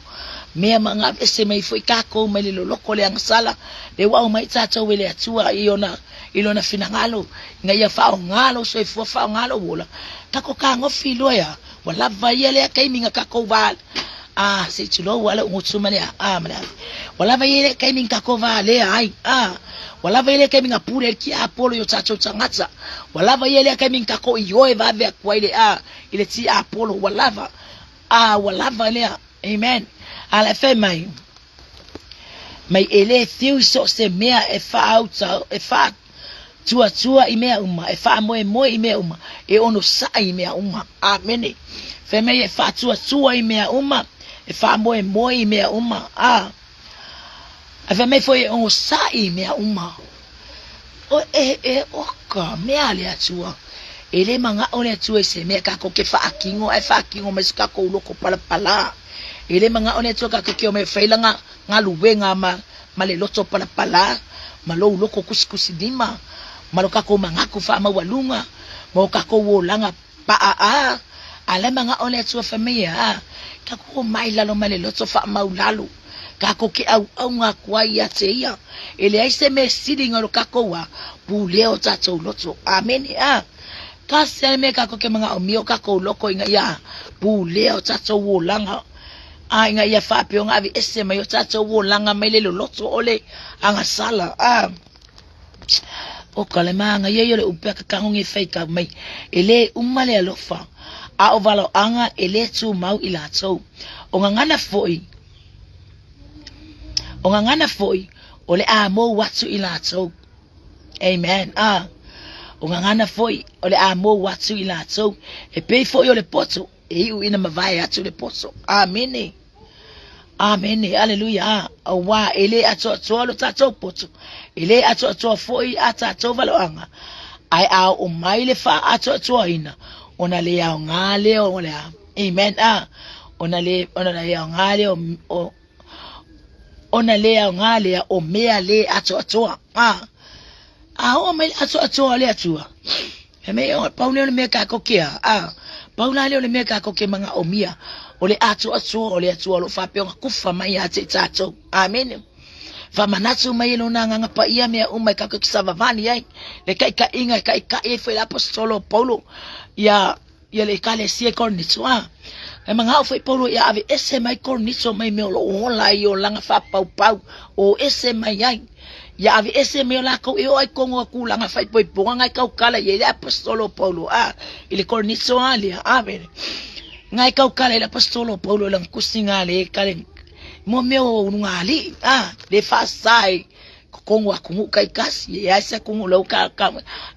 me manga ese mai foi kako mai lo loko le sala le wa mai tata wele atua ilona finangalo ngai fa ngalo so fa ngalo bola kako ka ngo filo ya wala vayele kai minga kako val se chulo wala ngutsuma le mala wala vayele kai minga kako vale ai wala vayele kai minga pure ki apolo yo tata tsangatsa wala vayele kai minga kako yoe va ve kwa ile ti apolo wala vale amen ala fe mai ele thiu so se mea e fa auta e fa tua i mea uma e fa moe i mea uma e ono sa i mea uma amen fe mai e fa tua i mea uma e fa moe i mea uma a fe mai foi ono sa i mea uma o oka mea le atua ele manga ole atua se mea kako ke fa akingo mas kako loko pala ele manga one toka ke me failanga ngaluwenga ma le loto pala malo loko kusikusi dima malo kako manga ku fa ma walunga mo kako wolanga pa ale manga one to famia kako mai lalo male loto fa ma ulalo kako ke au nga kwa ya teia ele ai se me sidinga lo kako wa puleo tato loto amen ka se me kako ke manga o mio kako loko inga ya puleo tato wolanga ai nga ia fa pe nga vi ese mai o tato wo langa mai le loto ole anga sala o kale manga ye le upe ka kangongi fake mai ele umale alofa a o valo anga ele tu mau ila so o ngana foi ole a mo watu ila so amen o ngana foi ole a mo watu ila so e pe foi ole poto e u ina mavai atu le poto amen hallelujah wa ele ato lo tato poto ele ato foi ato valo anga ai a o maile fa ato ina ona le ya ngale ole amen ona le ya ngale o ona le ya ngale o mea le ato o me ato le atua e me o paule le me ka kokea paula le me ka koke manga o mia ole ato ole ato lo fa pe kufa mai ate tato amen fa manatu mai lo nanga pa ia me o mai ka ko savavani ai le kai ka inga kai ka e foi apostolo paulo ya le kale sie cornito e manga o foi paulo ya ave ese mai cornito mai me lo ola io langa fa pau o ese mai ai ya ave ese me la ko e o ai kongo ku langa fa poi ponga ka kala ye apostolo paulo ile cornito alia amen ngai kau kala le apostolo paulo lang kusinga le kale mo meu ngali le fasai kongo aku kai kasi ya sa kongo lo ka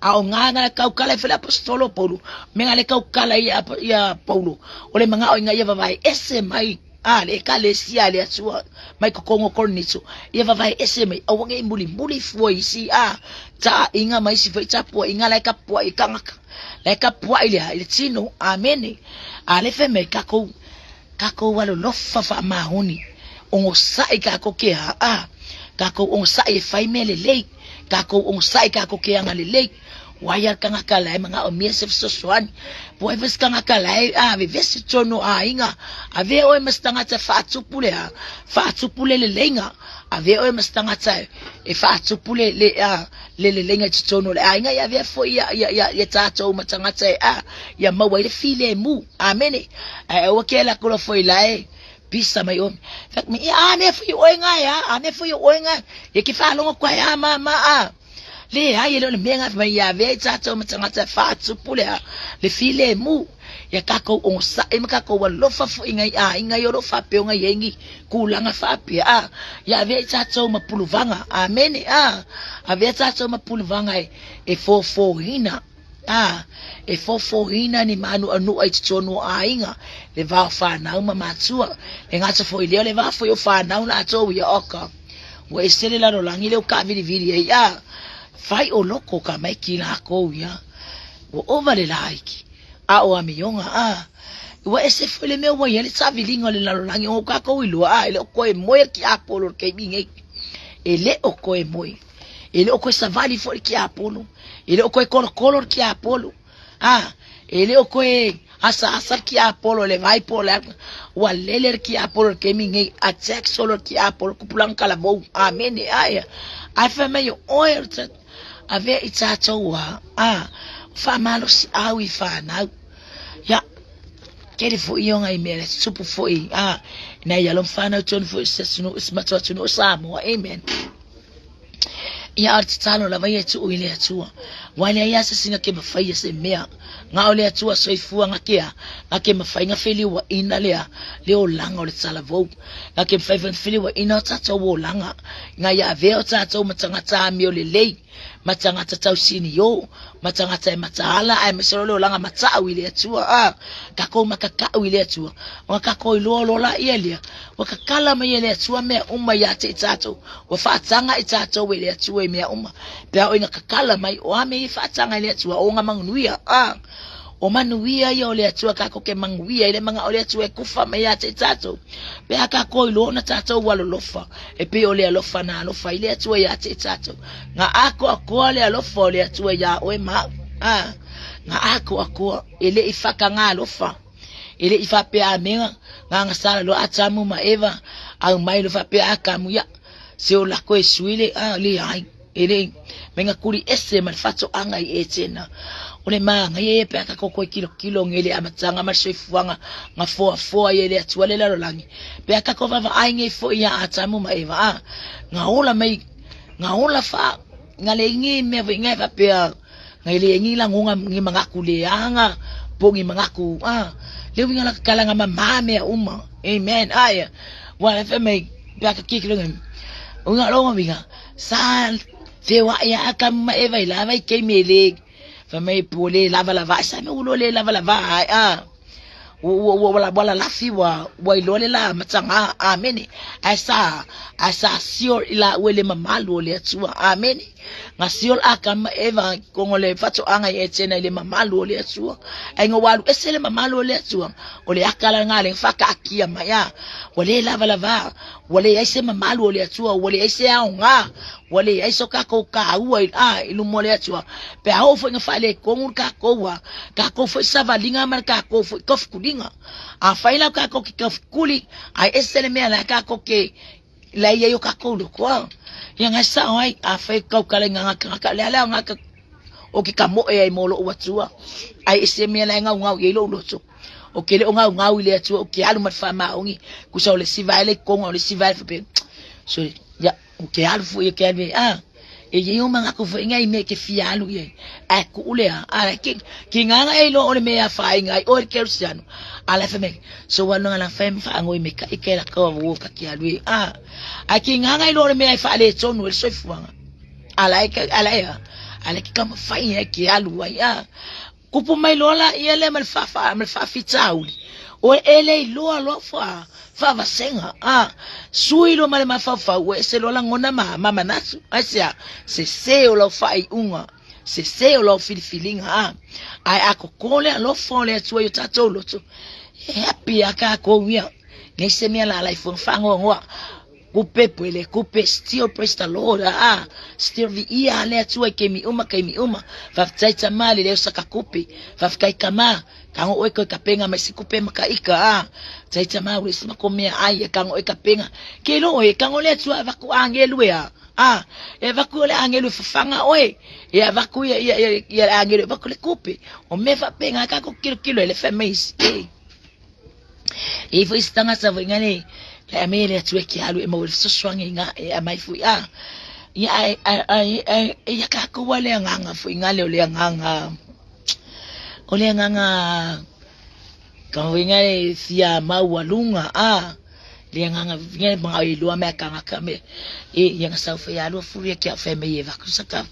au nganga kau kala fe apostolo paulo menga le kau kala ya paulo ole manga o ngai vai ese mai le kale sia le atua mai kongo cornito ye vai ese mai au ngai muli foi si ta inga mai si foi tapo inga la ka po ikanga la ka po ile tino amen ale fe me kako walo lofa fa mahoni ongo sai kako ke kako ongo sai fai mele le kako ongo sai kako ke anga le waya kanga kala mga o miesef soswan boy ves kanga kala vi vesi tono inga ave o mastanga ta fatupule le lenga ave o mastanga ta e fatupule le lenga tono le inga ya ve fo ya tato matanga ta ya mawa le file mu amen o kela ko fo ilae bisa mai on fak mi ane fo oinga ye ki fa longo kwa ya mama le haye le menga mai ya ve tato matanga ta fatupule le file mu ya kako on sa e kako wa lo fa fu inga yo lo fa pe nga yengi kulanga fa pe ya ve tato mapuluvanga amen ave tato mapuluvanga e fo hina e fo hina ni manu anu ai tsono inga le va fa na uma matua le ngata fo ile le va fo yo fa na una to ya oka we sele la lo langi le ka vidi fai o loko ka mai ki la ko ya o ovale like o amionga wa ese fole me wa yele savilingo le la langi o ka ko ilo ile ko e moye ki apolo ke binge ele o ko e moye ele o ko savali fo ki apolo ele o ko color ki apolo ele o ko asa ki apolo le vai pola wa leler ki apolo ke binge attack solo ki apolo kupulang kalabo amen aya fa me yo oil ave itato wa fa malo si awi fa na ya kedi fo yonga imele supu fo na yalom fa na ton fo sesno ismato tuno samo amen ya artitalo la vaye tu ile atua wale ya singa ke mafaya se mea nga ole atua soifua ngakia ake mafaya feli wa inalea leo langa ole tsala vo ake mafaya feli wa ina tata wo langa nga ya veo tata matangata mi ole lei matangata tau sini yo matangata matala ai mesolo langa mata ile atua kako makaka ile atua wakako lo la ile wakakala me ile atua me umma ya tata wa fatanga itato ile atua me umma pe o kakala mai o ame fatanga ile atua o nga manguia o manuia yo le atua kako ke manguia ile manga ole atua kufa me ya tata pe akako lo na tata walo lofa e pe ole alofa na alofa ile atua ya tata nga ako le alofa ole atua ya o ma nga ako ile ifaka nga alofa ile ifa pe amenga nga sala lo atamu ma eva au mai lo fa pe akamu ya se o la ko suile le ai ele menga kuri ese man fato anga i etena ole manga ye pe ka ko kilo ngele amatsanga mashefuanga nga foa ye le atua le la langi pe ka ko va ai nge fo ya atamu ma eva nga ola fa nga le ngi me ngai va pe nga le ngi la ngonga ngi manga kule anga bongi manga ku le winga la kala nga mama me uma amen aya wala fe me pe ka kikilo ngam unga lo winga sa fe wa ya ka ma eva la vai ke mele fa me pole lava sa me ulo le lava wala lafi wa ilole la matanga amen asa sior ila wele mamalo le atua amen nga sior akama eva kongole fato anga yetena ile mamalo le atua engo walu esele mamalo le atua ole akala ngale faka akia maya wale lava wale ese mamalo le atua wale ese aunga wale ese ka uwa ilu mole atua pe ho fo ngafale kongur ka ko fo savalinga mar ka ko fo kofkulinga faila ka ko kofkuli ai esele me la ka ko ke la yo ka ko lo ko yang asa ai fa ka ka nga le ala nga o ki kamo e molo watua ai ese me la nga ye lo so o ke le nga ile atua o ke alu mat fa ma ongi ku so le sivale ko le sivale fe so ya o ke alu fu ye ke be e ye manga ko inga me ke fialu ye ku ule ala ki nganga e lo ole me ya fa inga o ke rusiano ala fe me so wano ala fe fa ngo me ka ikela ka wo ka ki alu ki nganga e lo ole me fa le tonu el so fuanga ala ki kama fa ye ki alu ya kupu mai lola yele mal fa fitauli o ele lo fa vasenga sui lo male mafa we se lo la ngona mama nasu asia se o lo fa unga se o lo feeling ai akokole lo fole tu yo tato lo tu happy aka ko wia ne se me la life fa ngo Coupe still praise the Lord still vi ia le tu ke mi uma va tsaitsa mali le saka kupe va kai kama kango o ko kapenga masi kupe makaika tsaitsa ma uri sima komea ai kango o kapenga ke lo e kango le tu va ku angelu e va ku le angelu fanga oe e va ku ya angelu va ku le kupe o me va penga ka ko kilo le femis e foi stanga sa vingane la mele tu ki alu e mo so swanginga e mai fu ya ka ko wale nganga fu ngale ole nganga ka ngale sia mawalunga le nganga vinga ba i lo ma ka me yang sa fu ya lo fu ya ki fa me ye va ku saka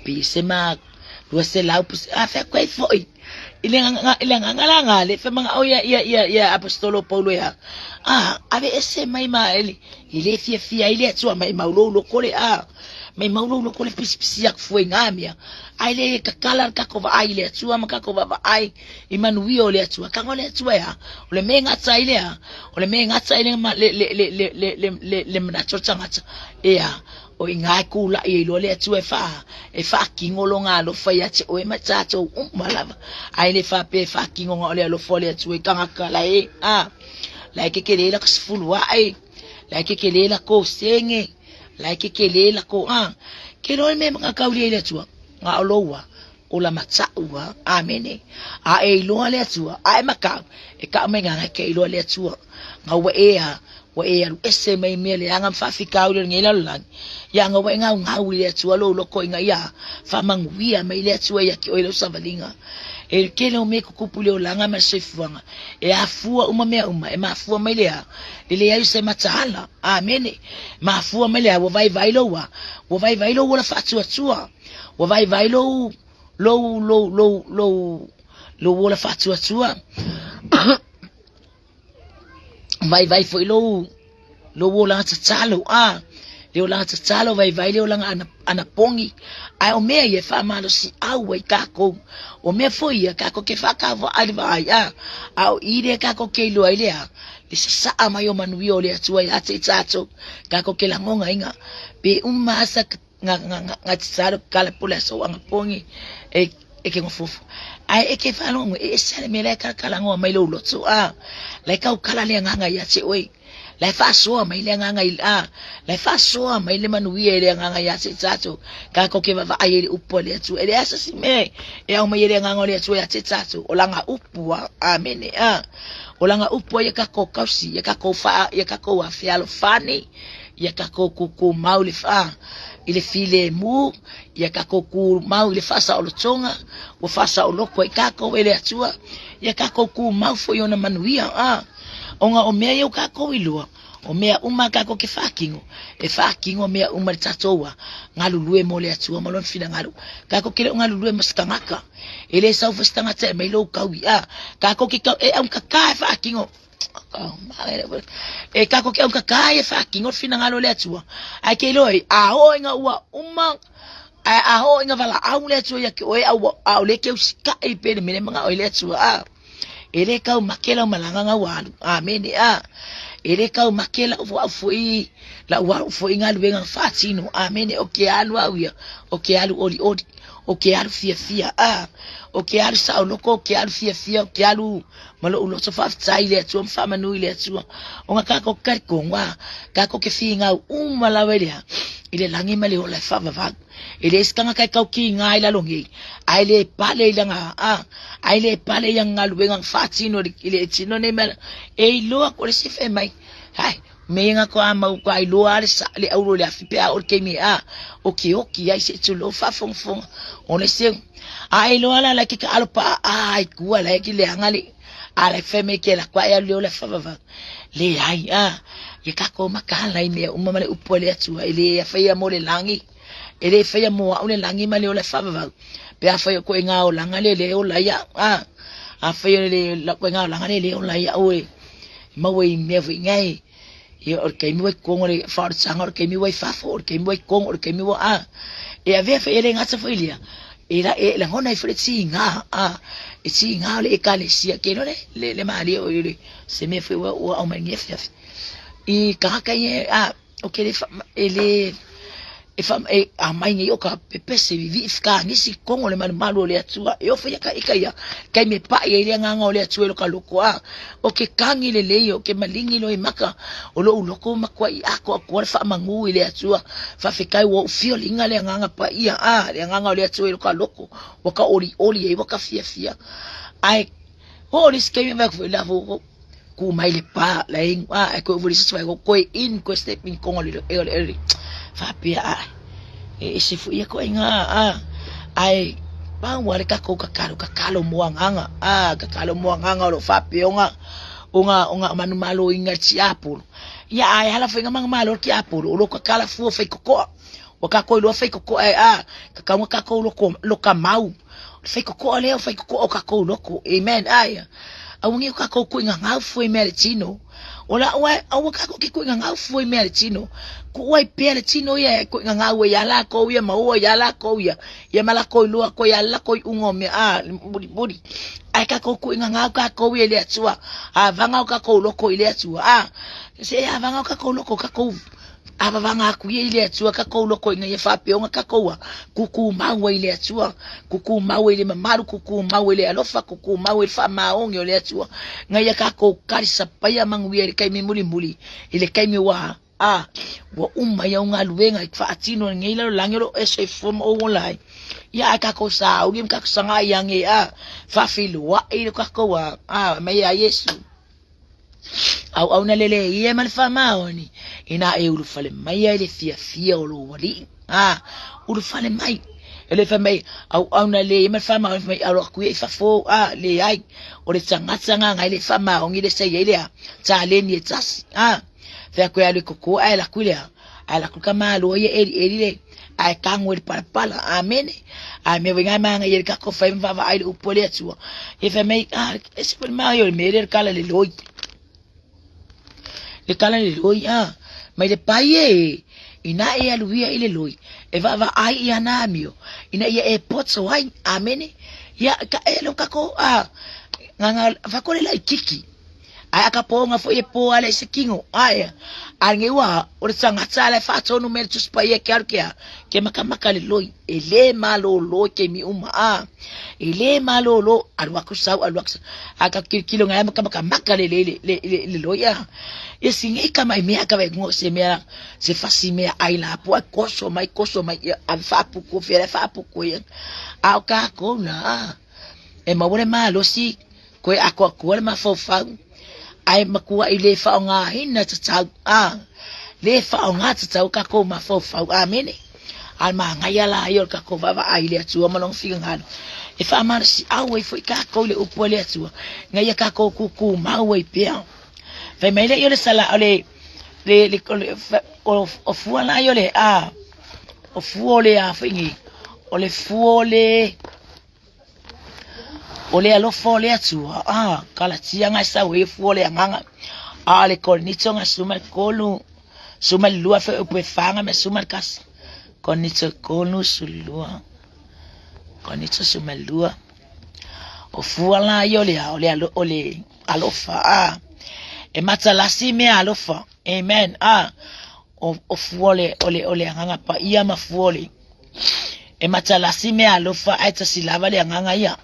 pi sema lo se la pus fa ko foi ilang ngale fe mga ya apostolo Paulo ya ave ese mai maeli ile fia ile tu mai maulo kole mai maulo kole pisi yak foi ngamia aile kakala kakova aile tu ama kakova ai Emmanuel le tu kangole tu ya ole menga tsaile ma le mna chotsanga o inga kula e lo le tu e fa kingolonga lo fa ya tse o matsato malava ai le fa pe fa kingonga le lo fo le tu e kanga kala la ke le la ksfulu ai la ke le la ko senge la ke le la ko ke lo me mga kauli le tu nga olowa o la matsaua amene e lo le tu ai maka e ka menga ke lo le tu nga wa ese mai mele anga fa fika u ngela lan ya nga wa nga le tu lo ko nga ya fa mangwia mai le tu ya ki o lo savalinga e kele o me kupule o langa ma sefuanga e afua uma e mafua mai le ya se matala amene mafua mai le wa vai lo la fa tu wa vai lo la fa tu vai foi lo la tsalo leo la tsalo vai leo la ana pongi ai o me ye fa malo si au e kako o me foi e kako ke fa ka vo ai vai au ire kako ke lo ile le sa amayo manuio le tu ai atsato kako ke la ngonga inga pe masa nga tsalo kala pula so anga pongi e ke ngofufu ai e ke falongo e sale me le kala ngo mai lo lotso le ka ukala le nganga ya che oi le fa so mai le nganga le fa so mai le manui le nganga ya che tsato ka ko ke va ai le upo le tu e asa si me e au mai le nganga le tu ya che tsato o langa upu amene o langa upo ye ka ko kausi ye ka ko fa ye ka ko afia lo fani ye ka ko ku mau le fa ile file mu ya kakoku mau ile fasa o tonga o fasa o loko e kako ele atua ya kakoku mau fo yona manuia onga o mea yo kako ilua o mea uma kako ke fakingo e fakingo mea uma tatoa ngalulue mole atua malon fina ngalu kako kile ngalulue maskangaka ele sa ufastanga te me lo kawi kako ke e un kaka fakingo e kako ke un kaka e fakingo fina ngalo le atua ai ke loi o inga ua uma ho inga vala au le atua ya ke o au le ke usika e pele mene manga o le atua ele kau makela malanga ngawa amen ele kau makela foi la wa foi ngalu venga fatino amen o ke alu awia o ke alu oli o ke alu fia o ke alu sa loko o ke alu fia o ke alu malo ulo so fa tsai le tu mfama no ile tu o nga ka ko ngwa ka ko ke finga mala welia ile langi mali o la fa va ile iskanga kai kau ki ngai la longi ai le pale langa ai le pale yang ngalu venga fatino ile tino ne mala e lo ko se fe mai hai menga ko ama ko ai lo ar sa le euro le afipe o ke mi oki ai se tu lo fa fong on le se ai lo ala la ki ka alpa ai ku ala ki le angali ala fe me ke la kwa ya le fa va le ai ye ka ko makala ine o mama le upole atu ile ya fa ya mo le langi ele fa ya mo o le langi ma le o le fa va pe a fa ko nga o langa le o la ya a fa le la ko nga o langa le o la ya o ma we me vi ngai ye or ke mi we ko le fa sangor ke mi we fa for ke mi we ko or ke mi wo e ave fa ele nga sa fa ilia era e la ngona i fletsi nga e si nga le ka le sia ke no le mali o le se me foi o ma ngef e ka ka ye o ke le ele e fam e a mai ngi o ka pepe se vivi ska ngi si kongo le malo le atua e o fa ka ya kai me pa ye le nga le atua lo ka loko o ke kangi le o ke malingi lo i maka o lo loko makwa i ako fa mangu le atua fa fe kai wo fio linga le nga pa ia le nga le atua lo ka loko o ka oli e o ka fia ai o le skemi va ko la vo ku mai le pa la in e ko vo se ko in ko step in kongo le e fa pia e se fu ia ko inga ai pa wale ka ko kakalo moanga kakalo moanga lo fa pia onga manu malo inga chiapo ya ai hala fa inga mang malo ki apo lo kakala fu fa ko o ka ko lo fa ko ka ko lo ka mau fa ko le fa ko o ka ko lo ko amen ai aungi ka ko inga fu e meritino ola wa ka ko ki inga fu e meritino ku wai pele tino ya ko nga we ya la ko ya ma o ya la ko ya mala ko lu ko ya la ko ungo me budi ai ka ko nga ka ko we le tsua vanga ka ko lo ko ile tsua se ya vanga ka ko lo ko ka ko vanga ku ile tsua ka ko lo ko nga ye fa pe nga ka ko ku ma we ile tsua ku ma we le mamaru ku ma we le alofa ku ma we fa ma ongi le tsua nga ya ka ko karisa pa ya mangu ye kai me muli ile kai me wa wa ya unga luenga fa atino ngila langelo ese form o online ya ka ko sa o gim ka sanga yang fa filu wa ka ko mai ya yesu au na lele ye mal fa maoni ina e ulu fale mai ya le fia o lo wali ulu fale mai ele fa mai au na le mal fa maoni mai alo ku fa fo le ai o le tsanga ngai le fa maoni le se ye le ta le ni tsas fa ko ya le ko ai la kulia ala ku kama lo ye le ai kangwe para amen ai me venga manga ye ka ko fa mva ai le upole atua e fa me ese por mayo me le kala le loi mai le paie ina e aluia ile loi e va ai ana mio ina ye e potso ai amen ya ka e lo ka ko nganga fa ko le kiki ai aka ponga fo e po ale se kingo ai ange wa o le tanga tsala fa tonu mer tu spa ye ke makamaka le loi ele malo lo ke mi uma ele malo lo alwa kusau aka kilo ngai makamaka le loi e singe kama me aka ve ngo se me se fasi me ai la po koso mai a fa pu ko fere fa pu ko ye au ka ko na e mawole malo si ko ako ma fo fa ai makua i le fa nga hina tau le fa nga tau ka ko ma fo fa amene al ma nga ya la yo ka ko va ai le tu ma long figa ngano e fa ma si awe fo ka ko le upo le tu nga ya ka ko ku ma we pia fa me le yo le sala le o fu la yo le o fu le fingi o le fu le ole alo fole atu kala tia nga sa we fole nganga ale konito nga suma kolu suma lua fe upe fanga me suma kas konito kolu sulua konito suma lua o fuala yo le ole alofa e matalasi me alofa amen o fuole ole nganga pa ia ma fuole e matalasi me alofa aita silava le nganga ia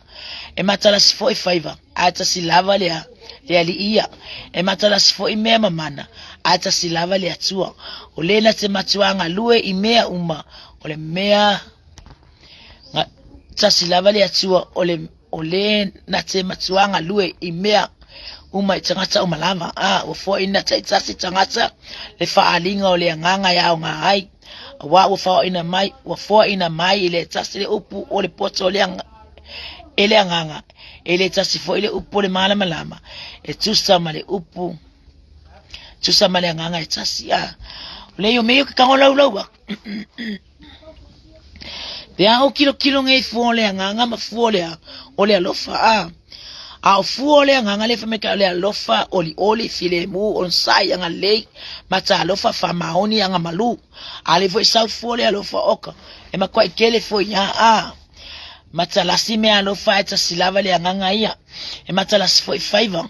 e matala si foi faiva ata si lava le ali ia e matala si foi mema mana ata si lava le atua o le na te matuanga lue i mea uma o le mea nga ta si lava le atua o le na te matuanga lue i mea uma i tangata uma lava o foi na te tasi tangata le faalinga o le nganga ya o nga hai wa fa ina mai wa fo ina mai le tasi le upu o le poto le ele nganga ele tasi fo ile upu le malama e tusa male upu tusa male nganga e tasi le yo meio que kangola ulawa bea o kilo ngai fo le nganga ma fo le o le alofa a fo le nganga le fame ka le alofa oli file mu on sai anga le mata alofa fa maoni anga malu ale vo sa fo le alofa oka e ma kwa kele fo ya matalasi me alofa eta silava le nganga ia e matalasi foi faiva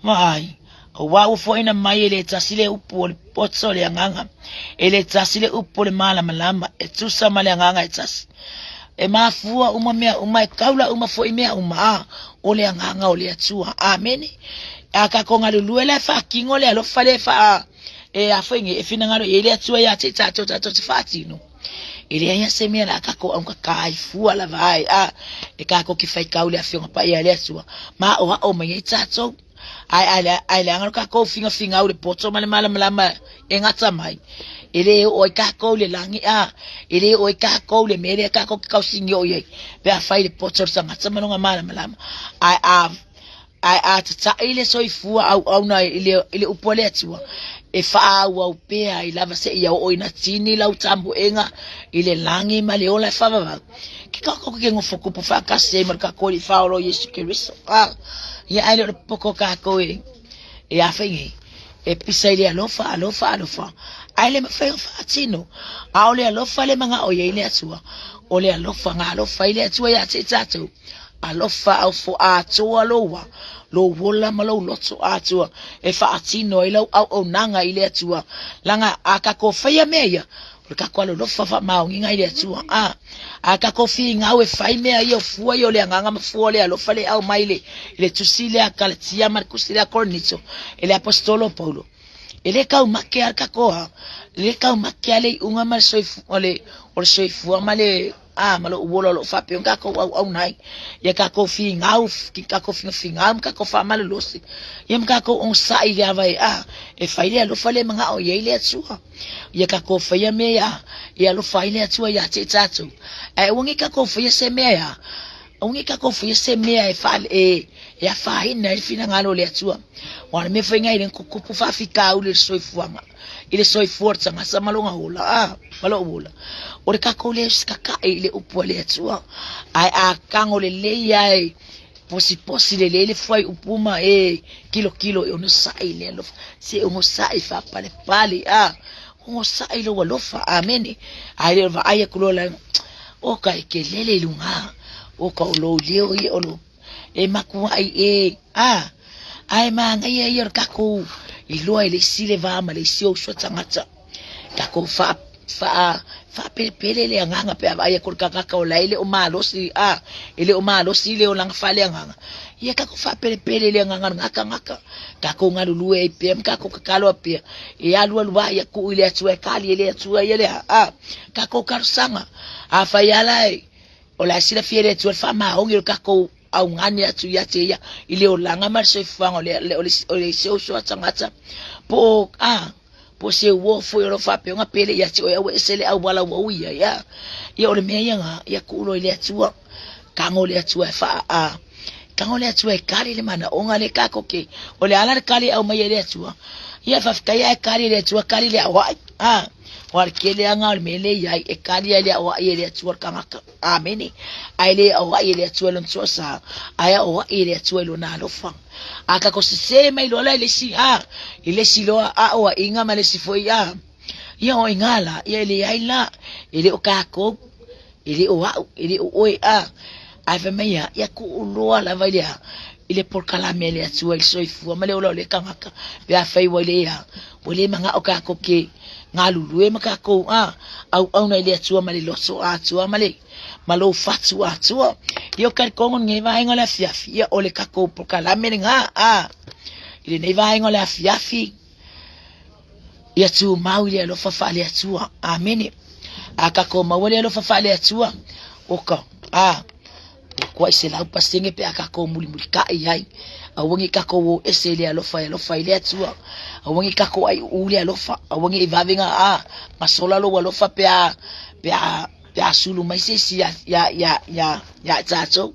mai o wa fo ina mai ele tasile upo potso le nganga ele tasile upo le mala malama e tusa male nganga etas e mafua uma kaula uma fo imea uma o le nganga o le atua amen aka konga luele fa kingo le alofa le fa e afinge e fina ngalo ele atua ya tata fatino ele ia se mea ka ko anka kai fu ala vai e ka ko ki fai kaule afionga pa ia le sua ma o mai tatso ai ngalo ka ko finga o le poto mala e ngata mai ele o ka ko le langi ele o ka ko le mere ka ko ka sinyo ye be a fai le poto sa ngata malonga mala ai tata ile soi fu au na ile upole atua e fa wa upea I lava se ia o ina tini lau tambu enga ile langi male ola fa va ki ka ko ke ngofo ko fa ka se mar ka ko I fa o Yesu Kristo ya ai le poko ka ko e afengi e pisa ile alofa ai le fa tino a ole alofa le manga o ye ile atua ole alofa nga alofa ile atua ya tatu alofa au fo atua lo wola malo loto atua e fa atino I lau au nanga ile atua langa aka ko faya meia ka ko lo fa mau nginga ile atua aka ko fi ngawe fai mea yo fua yo le nganga mafua le alo fale au maile ile tusile akalatia Marcus ile Cornito ile apostolo Paulo ile ka umake aka ko ile ka umake ale unga mal soifu ole soifu male malo uolo lo fa pe ngako au nai ya ka ko fi ngau ki ka ko fi ngam ka ko fa mal losi yem ka ko on sa ile vai e fa ile lo fa le manga o ye ile tsua ya ka ko fa ya me ya lo fa ile tsua ya tatu e wongi ka ko fa se me ya wongi ka ko fa se me e fa ya fa ina fina ngalo le tsua wana me fa ngai ko ko fa fi ka u le soifuanga ile soifuorta ngasa malonga hula malo hula ore ka ko le ska ile upole atua ai akango le ai posi le foi upuma kilo e no sai le lo se o sai fa pale o sai lo lofa amen ai le va ai kulola o kai ke lele lunga o ka lo leo o lo e makua ai ai manga ia kako I loa I le sile va ma le sio so tangata kako fa pele le nganga pe ai ko kaka o laile o malosi ile o malosi le o lang fale nganga ia kako fa pele le nganga ngaka kako ngalulu e pe kako kakalo pe ia lua ia ku ile atue kali ile atue ile kako karsanga fa yala o la sila fiere tu fa ma ongi kako au ngani atu ya te ya ile o langa mar se fango le se o so tangata po po se wo fo yo fa pe nga pele ya te o ya we sele au wala wo ya o le me nga ya ku lo ile atu kango le atu fa kango le atu kali le mana onga le kako ke o le ala kali au mai le atu ya fa kaya kali le atu kali le wa war kele anga mele ya e kali ile wa ile atu kanga ameni aile o ile atu lo tsosa aya o ile atu lo na lo fa aka ko se mai lo la ile si ile si lo o inga male si foi ya o ingala ile aila ile o kako ile o ile o ai fa mai ya ku lo la va ile por kala mele atu il soifu male o le kanga ya fa i wale ya wale manga o kako ke ngalulu e makako au na ile atu male loso atu male malo fatu atu yo kar kongon nge va ngola fiafi ya ole kako por kala mele ile ne va ngola fiafi ya tu mauli lo fafale atu ameni akako mawale lo fafale atu oka kwa se la pasenge pe akako muli ka ai awongi kako wo esele lo fa ile atu awongi kako ai uli lo fa awongi ivavinga masola lo fa pe sulu mai se ya tato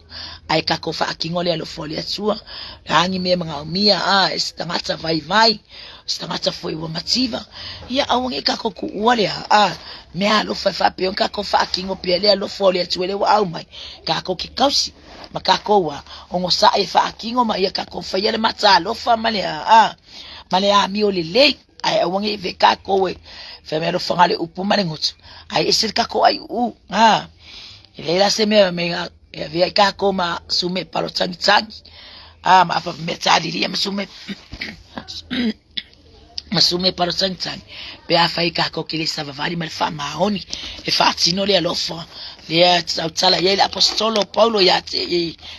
ai kako fa kingole lo fole atu hangi me mga mia stangata vai stangata foi wa mativa ya awongi kako ku wale me lo fa pe kako fa kingo pe le lo fole atu le wa au mai kako ki kausi makako wa ongo sa e fa kingo ma ya kako fa yele mata lo fa male mi ole ai awongi ve kako we femero fangale upu male ngutu ai esir kako ai ile la se me ya via kako ma sume palo tangi ma fa metadi ya sume masume palo tangi pe afa kako kile sava vali mal fa mahoni e fa tino le alofa le tsala yele apostolo paulo ya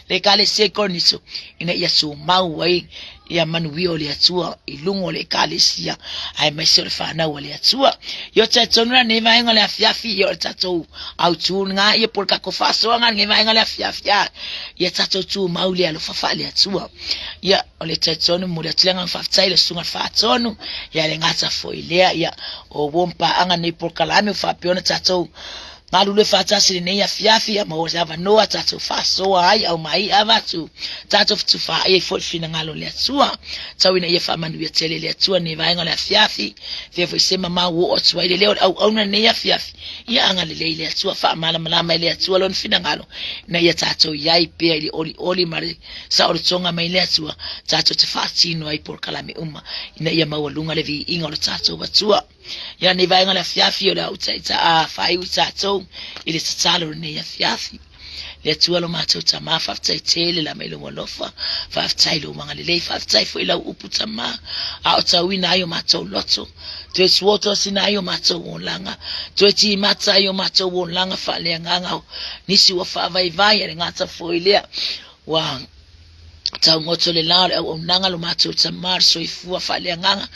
le kale sekoniso ina ya su mau wai ya manuio le atua ilungo le kalesia ai mesel fa na wale atua yo tsatsona ne va ngale afiafi yo tsatso au tsunga ye por ka ko faso nga ne va ngale afiafi ya tsatso tu mauli alo fa le atua ya ole tsatsona mo le tlenga fa tsaile sunga fa tsonu ya le ngata fo ile ya o bompa anga ne por kala me fa piona tsatso ngalu le fata sile ne ya fiafi ya mo za va no atatu fa so ai au mai avatu tatu tu fa ai fo fina ngalo le tsua tsawina ye fa manu ye tele le tsua ne va ngala fiafi fe fo sema ma wo tsua ile le au na ne ya fiafi ya anga le le tsua fa mala mala le tsua lon fina ngalo na ye tatu ya ipe ile oli mari sa o tsonga mai le tsua tatu te fa tino ai por kala me ina ya ma walunga le vi ingolo tatu wa tsua ya ne va ngala fiafi o la utsa fa i utsa ile tsalo ne ya fiafi le tualo mato tama fa tsaitele la melo molofa fa tsailo mangale le fa tsaifo ila uputa ma wina ayo mato loto tu swoto sinayo mato wonlanga tu ti mata ayo mato wonlanga fa le nganga nisi wa fa vai ngata fo ile wa tau ngoto le la o nanga lo mato tama so ifu fa le nganga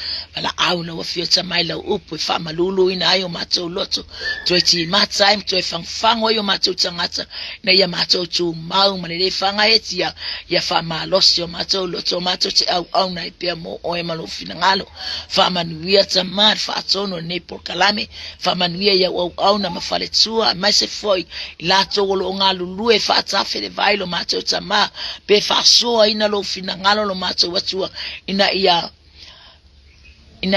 la au no fi tama ila upu fa malulu ina ayo mato loto tu ti mata im tu fango yo mato tangata na ya mato tu mau male fanga etia ya fa malosio mato loto mato te au na pe mo o e malo fina ngalo fa manuia tama fa tono ne por kalame fa manuia ya au na mafale tua mai se foi la to lo ngalo lue fa ta fele vai lo mato tama pe fa so ina lo fina ngalo lo mato watua ina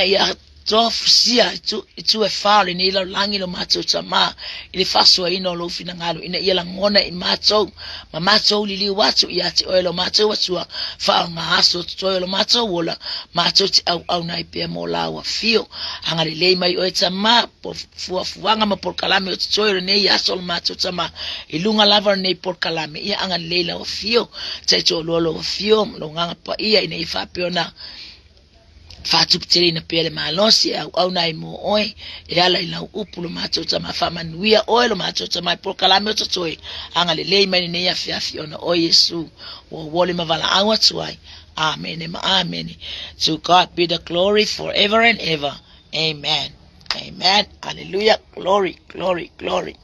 ia Tofusia itu e fale ni ila langi lo macho chama ile faso ino lo fina ngalo ina ila ngona I macho ma macho lili watu iati oilo macho watu fa nga aso to lo macho wola macho au na ipe mola wa fio angale le mai o chama po fuanga ma por kalame o to ne ya sol macho chama ilunga lava ne por kalame ia angale le la wa fio checho lo fio lo nga pa ia ina ifa peona fatu ptere na pele malosi au nai mo oi e ala ila upu lo macho tama famanuia oi lo macho tama prokalame o toi anga le lei mai ne ya fiona o Yesu wo wole mavala awa tuai amen amen. To God be the glory forever and ever. Amen. Amen. Hallelujah. Glory, glory, glory.